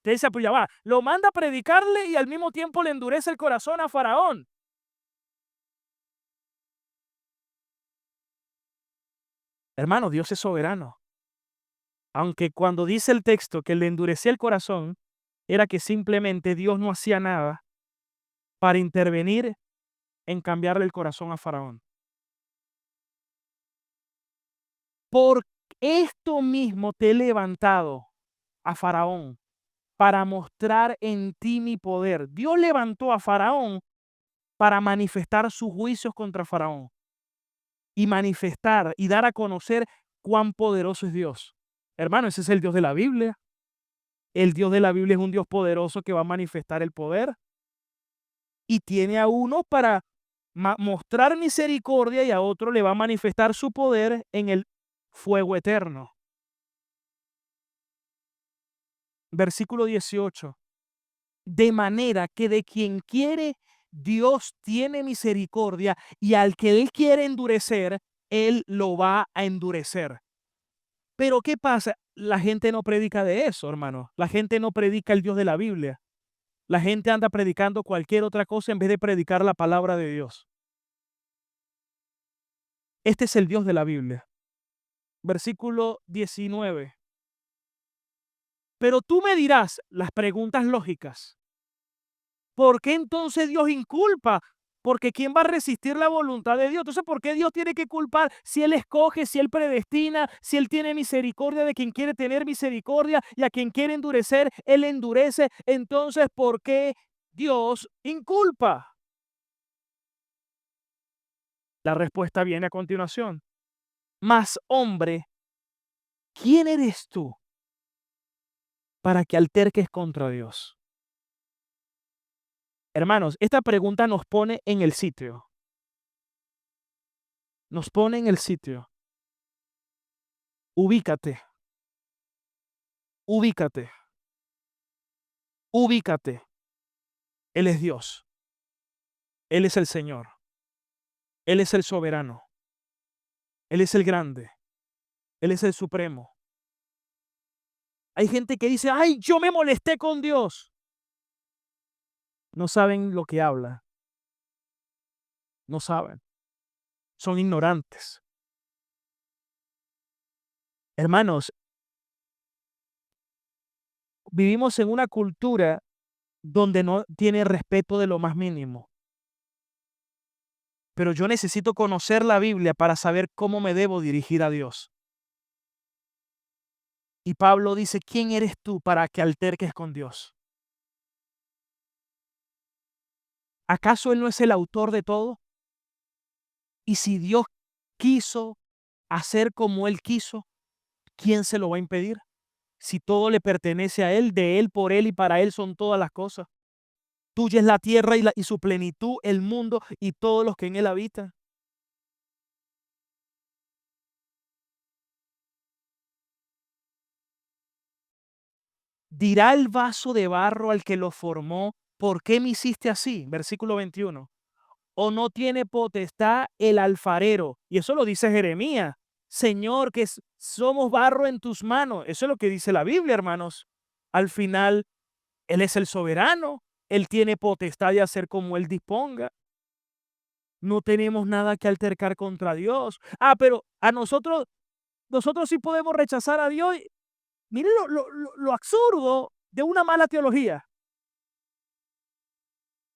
Te dice, pues ya va, lo manda a predicarle y al mismo tiempo le endurece el corazón a Faraón. Hermano, Dios es soberano. Aunque cuando dice el texto que le endurecía el corazón, era que simplemente Dios no hacía nada para intervenir en cambiarle el corazón a Faraón. Por esto mismo te he levantado a Faraón para mostrar en ti mi poder. Dios levantó a Faraón para manifestar sus juicios contra Faraón y manifestar y dar a conocer cuán poderoso es Dios. Hermano, ese es el Dios de la Biblia. El Dios de la Biblia es un Dios poderoso que va a manifestar el poder y tiene a uno para mostrar misericordia y a otro le va a manifestar su poder en el fuego eterno. Versículo 18. De manera que de quien quiere, Dios tiene misericordia, y al que Él quiere endurecer, Él lo va a endurecer. Pero ¿qué pasa? La gente no predica de eso, hermano. La gente no predica el Dios de la Biblia. La gente anda predicando cualquier otra cosa en vez de predicar la palabra de Dios. Este es el Dios de la Biblia. Versículo 19. Pero tú me dirás las preguntas lógicas. ¿Por qué entonces Dios inculpa? Porque ¿quién va a resistir la voluntad de Dios? Entonces, ¿por qué Dios tiene que culpar si Él escoge, si Él predestina, si Él tiene misericordia de quien quiere tener misericordia y a quien quiere endurecer, Él endurece? Entonces, ¿por qué Dios inculpa? La respuesta viene a continuación. Mas, hombre, ¿quién eres tú para que alterques contra Dios? Hermanos, esta pregunta nos pone en el sitio. Nos pone en el sitio. Ubícate, ubícate, ubícate. Él es Dios. Él es el Señor. Él es el soberano. Él es el grande. Él es el supremo. Hay gente que dice, ay, yo me molesté con Dios. No saben lo que habla. No saben. Son ignorantes. Hermanos, vivimos en una cultura donde no tiene respeto de lo más mínimo. Pero yo necesito conocer la Biblia para saber cómo me debo dirigir a Dios. Y Pablo dice, ¿quién eres tú para que alterques con Dios? ¿Acaso Él no es el autor de todo? Y si Dios quiso hacer como Él quiso, ¿quién se lo va a impedir? Si todo le pertenece a Él, de Él, por Él y para Él son todas las cosas. Tuya es la tierra y su plenitud, el mundo y todos los que en Él habitan. Dirá el vaso de barro al que lo formó, ¿por qué me hiciste así? Versículo 21. ¿O no tiene potestad el alfarero? Y eso lo dice Jeremías. Señor, que somos barro en tus manos. Eso es lo que dice la Biblia, hermanos. Al final, Él es el soberano. Él tiene potestad de hacer como Él disponga. No tenemos nada que altercar contra Dios. Pero a nosotros sí podemos rechazar a Dios. Miren lo absurdo de una mala teología.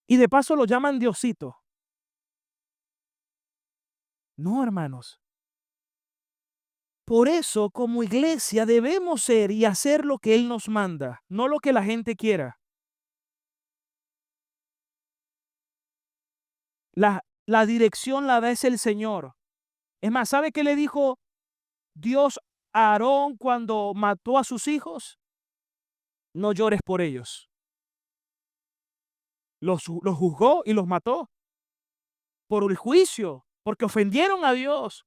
Y de paso lo llaman Diosito. No, hermanos. Por eso, como iglesia, debemos ser y hacer lo que Él nos manda, no lo que la gente quiera. La dirección la da es el Señor. Es más, ¿sabe qué le dijo Dios a Aarón cuando mató a sus hijos? No llores por ellos. Los juzgó y los mató por el juicio, porque ofendieron a Dios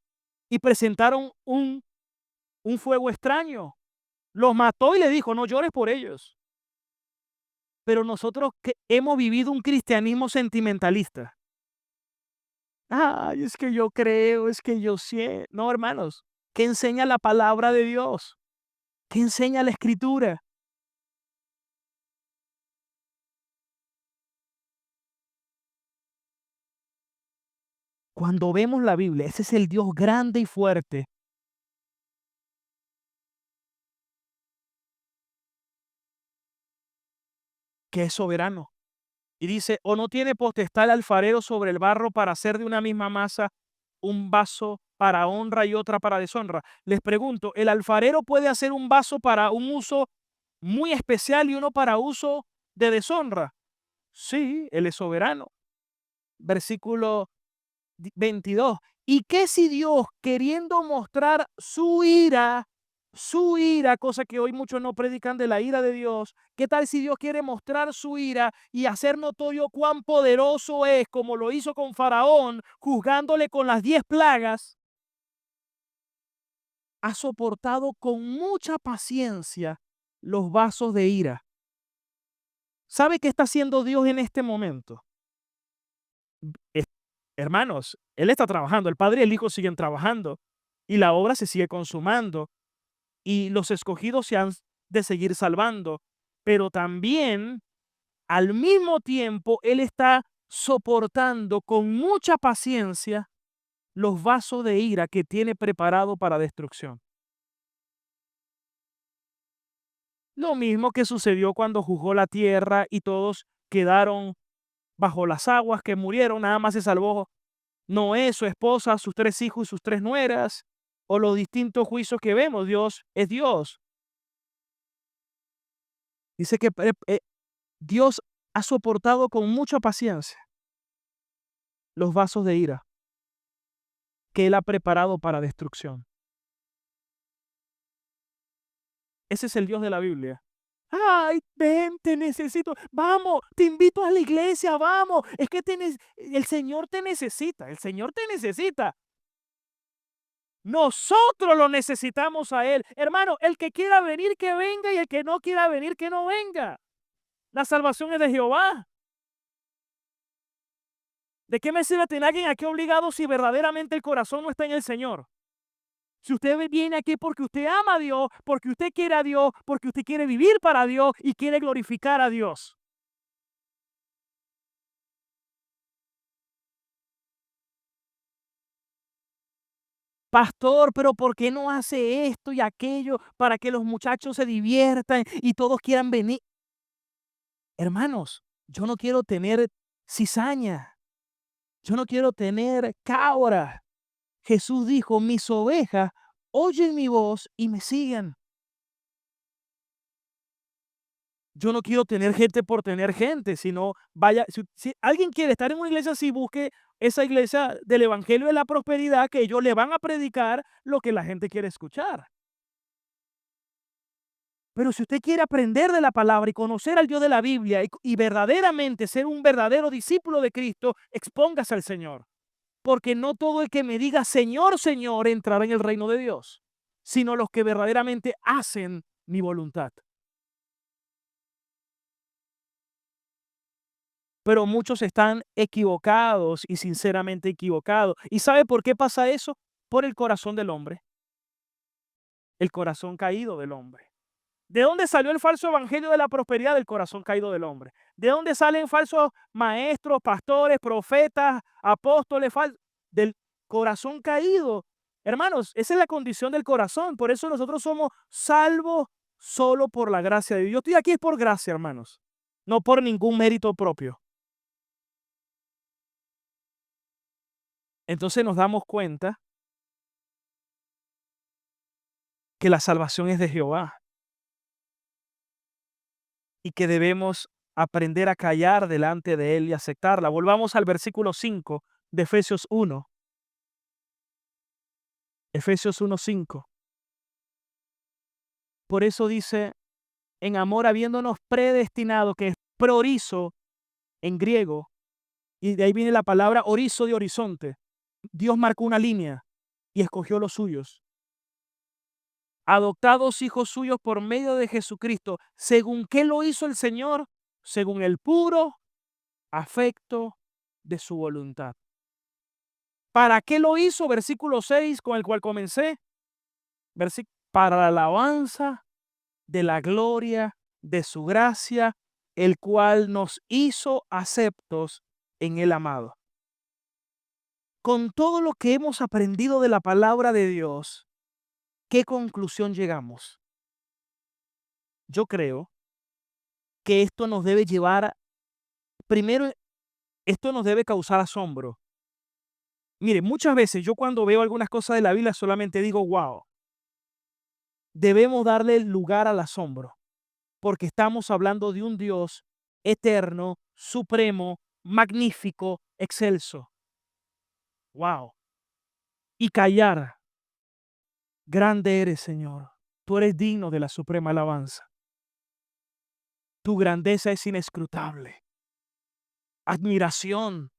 y presentaron un fuego extraño. Los mató y le dijo, no llores por ellos. Pero nosotros que hemos vivido un cristianismo sentimentalista. Ay, es que yo creo, es que yo sé. No, hermanos, ¿qué enseña la palabra de Dios? ¿Qué enseña la Escritura? Cuando vemos la Biblia, ese es el Dios grande y fuerte que es soberano. Y dice, ¿o no tiene potestad el alfarero sobre el barro para hacer de una misma masa un vaso para honra y otra para deshonra? Les pregunto, ¿el alfarero puede hacer un vaso para un uso muy especial y uno para uso de deshonra? Sí, Él es soberano. Versículo 22. ¿Y qué si Dios, queriendo mostrar su ira, cosa que hoy muchos no predican de la ira de Dios, qué tal si Dios quiere mostrar su ira y hacer notorio cuán poderoso es, como lo hizo con Faraón, juzgándole con las 10 plagas, ha soportado con mucha paciencia los vasos de ira? ¿Sabe qué está haciendo Dios en este momento? Es- Hermanos, Él está trabajando, el Padre y el Hijo siguen trabajando y la obra se sigue consumando y los escogidos se han de seguir salvando, pero también al mismo tiempo Él está soportando con mucha paciencia los vasos de ira que tiene preparado para destrucción. Lo mismo que sucedió cuando juzgó la tierra y todos quedaron bajo las aguas que murieron, nada más se salvó Noé, su esposa, sus 3 hijos y sus 3 nueras, o los distintos juicios que vemos. Dios es Dios. Dice que Dios ha soportado con mucha paciencia los vasos de ira que Él ha preparado para destrucción. Ese es el Dios de la Biblia. Ay, ven, te necesito. Vamos, te invito a la iglesia, vamos. Es que el Señor te necesita, el Señor te necesita. Nosotros lo necesitamos a Él. Hermano, el que quiera venir, que venga, y el que no quiera venir, que no venga. La salvación es de Jehová. ¿De qué me sirve tener a alguien aquí obligado si verdaderamente el corazón no está en el Señor? Si usted viene aquí porque usted ama a Dios, porque usted quiere a Dios, porque usted quiere vivir para Dios y quiere glorificar a Dios. Pastor, pero ¿por qué no hace esto y aquello para que los muchachos se diviertan y todos quieran venir? Hermanos, yo no quiero tener cizaña, yo no quiero tener cabra. Jesús dijo, mis ovejas oyen mi voz y me siguen. Yo no quiero tener gente por tener gente, sino vaya, si alguien quiere estar en una iglesia así, busque esa iglesia del Evangelio de la Prosperidad, que ellos le van a predicar lo que la gente quiere escuchar. Pero si usted quiere aprender de la palabra y conocer al Dios de la Biblia y verdaderamente ser un verdadero discípulo de Cristo, expóngase al Señor. Porque no todo el que me diga Señor, Señor entrará en el reino de Dios, sino los que verdaderamente hacen mi voluntad. Pero muchos están equivocados y sinceramente equivocados. ¿Y sabe por qué pasa eso? Por el corazón del hombre, el corazón caído del hombre. ¿De dónde salió el falso evangelio de la prosperidad? Del corazón caído del hombre. ¿De dónde salen falsos maestros, pastores, profetas, apóstoles? Del corazón caído. Hermanos, esa es la condición del corazón. Por eso nosotros somos salvos solo por la gracia de Dios. Yo estoy aquí por gracia, hermanos, no por ningún mérito propio. Entonces nos damos cuenta que la salvación es de Jehová y que debemos aprender a callar delante de Él y aceptarla. Volvamos al versículo 5 de Efesios 1. Efesios 1:5. Por eso dice, en amor habiéndonos predestinado, que es proorizo en griego, y de ahí viene la palabra orizo de horizonte. Dios marcó una línea y escogió los suyos. Adoptados hijos suyos por medio de Jesucristo. ¿Según qué lo hizo el Señor? Según el puro afecto de su voluntad. ¿Para qué lo hizo? Versículo 6, con el cual comencé. Para la alabanza de la gloria de su gracia, el cual nos hizo aceptos en el amado. Con todo lo que hemos aprendido de la palabra de Dios, ¿qué conclusión llegamos? Yo creo que esto nos debe llevar, primero, esto nos debe causar asombro. Mire, muchas veces yo cuando veo algunas cosas de la Biblia solamente digo, wow, debemos darle lugar al asombro, porque estamos hablando de un Dios eterno, supremo, magnífico, excelso. Wow. Y callar, grande eres, Señor. Tú eres digno de la suprema alabanza. Tu grandeza es inescrutable. Admiración.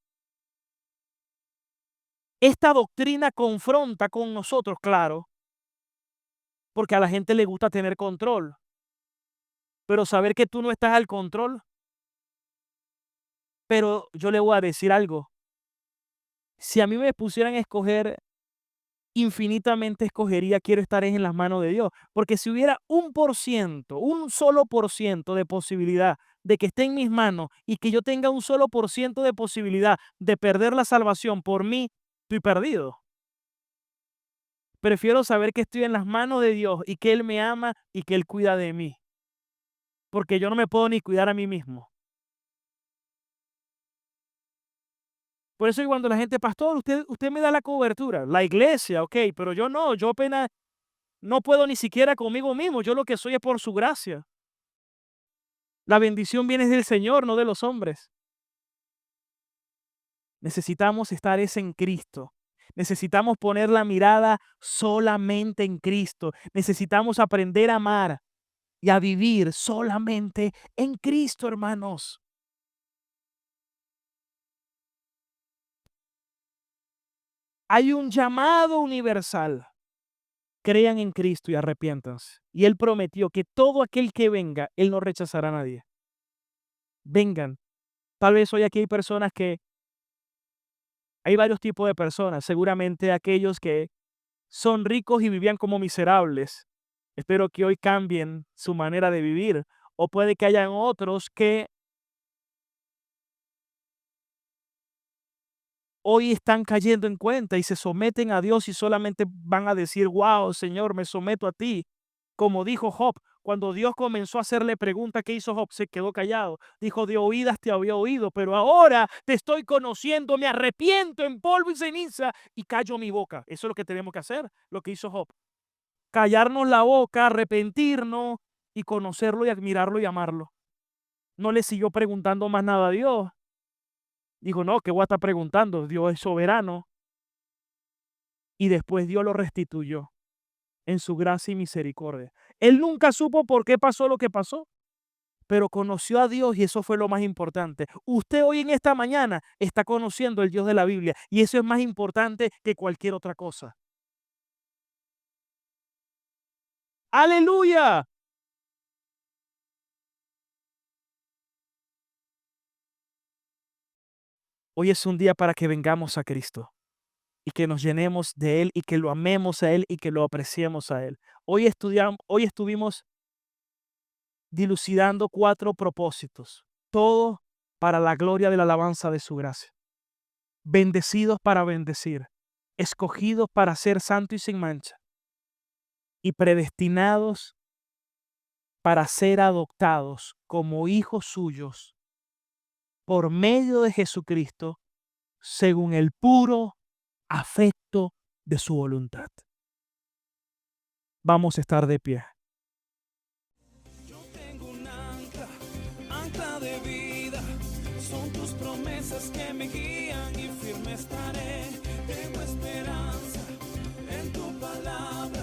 Esta doctrina confronta con nosotros, claro, porque a la gente le gusta tener control. Pero saber que tú no estás al control. Pero yo le voy a decir algo. Si a mí me pusieran a escoger, infinitamente escogería, quiero estar en las manos de Dios. Porque si hubiera 1%, un solo por ciento de posibilidad de que esté en mis manos y que yo tenga un solo por ciento de posibilidad de perder la salvación por mí, estoy perdido. Prefiero saber que estoy en las manos de Dios y que Él me ama y que Él cuida de mí. Porque yo no me puedo ni cuidar a mí mismo. Por eso que cuando la gente, pastor, usted me da la cobertura, la iglesia, ok, pero yo no, yo apenas no puedo ni siquiera conmigo mismo, yo lo que soy es por su gracia. La bendición viene del Señor, no de los hombres. Necesitamos estar en Cristo. Necesitamos poner la mirada solamente en Cristo. Necesitamos aprender a amar y a vivir solamente en Cristo, hermanos. Hay un llamado universal. Crean en Cristo y arrepiéntanse. Y Él prometió que todo aquel que venga, Él no rechazará a nadie. Vengan. Tal vez hoy aquí hay personas que, hay varios tipos de personas. Seguramente aquellos que son ricos y vivían como miserables. Espero que hoy cambien su manera de vivir. O puede que hayan otros que hoy están cayendo en cuenta y se someten a Dios y solamente van a decir, wow, Señor, me someto a ti. Como dijo Job, cuando Dios comenzó a hacerle preguntas, ¿qué hizo Job? Se quedó callado. Dijo, de oídas te había oído, pero ahora te estoy conociendo, me arrepiento en polvo y ceniza y callo mi boca. Eso es lo que tenemos que hacer, lo que hizo Job. Callarnos la boca, arrepentirnos y conocerlo y admirarlo y amarlo. No le siguió preguntando más nada a Dios. Dijo, no, ¿qué voy a estar preguntando? Dios es soberano. Y después Dios lo restituyó en su gracia y misericordia. Él nunca supo por qué pasó lo que pasó, pero conoció a Dios y eso fue lo más importante. Usted hoy en esta mañana está conociendo el Dios de la Biblia y eso es más importante que cualquier otra cosa. ¡Aleluya! Hoy es un día para que vengamos a Cristo y que nos llenemos de Él y que lo amemos a Él y que lo apreciemos a Él. Hoy estuvimos dilucidando 4 propósitos, todo para la gloria de la alabanza de su gracia. Bendecidos para bendecir, escogidos para ser santos y sin mancha, y predestinados para ser adoptados como hijos suyos por medio de Jesucristo, según el puro afecto de su voluntad. Vamos a estar de pie. Yo tengo un ancla, ancla de vida. Son tus promesas que me guían y firme estaré. Tengo esperanza en tu palabra.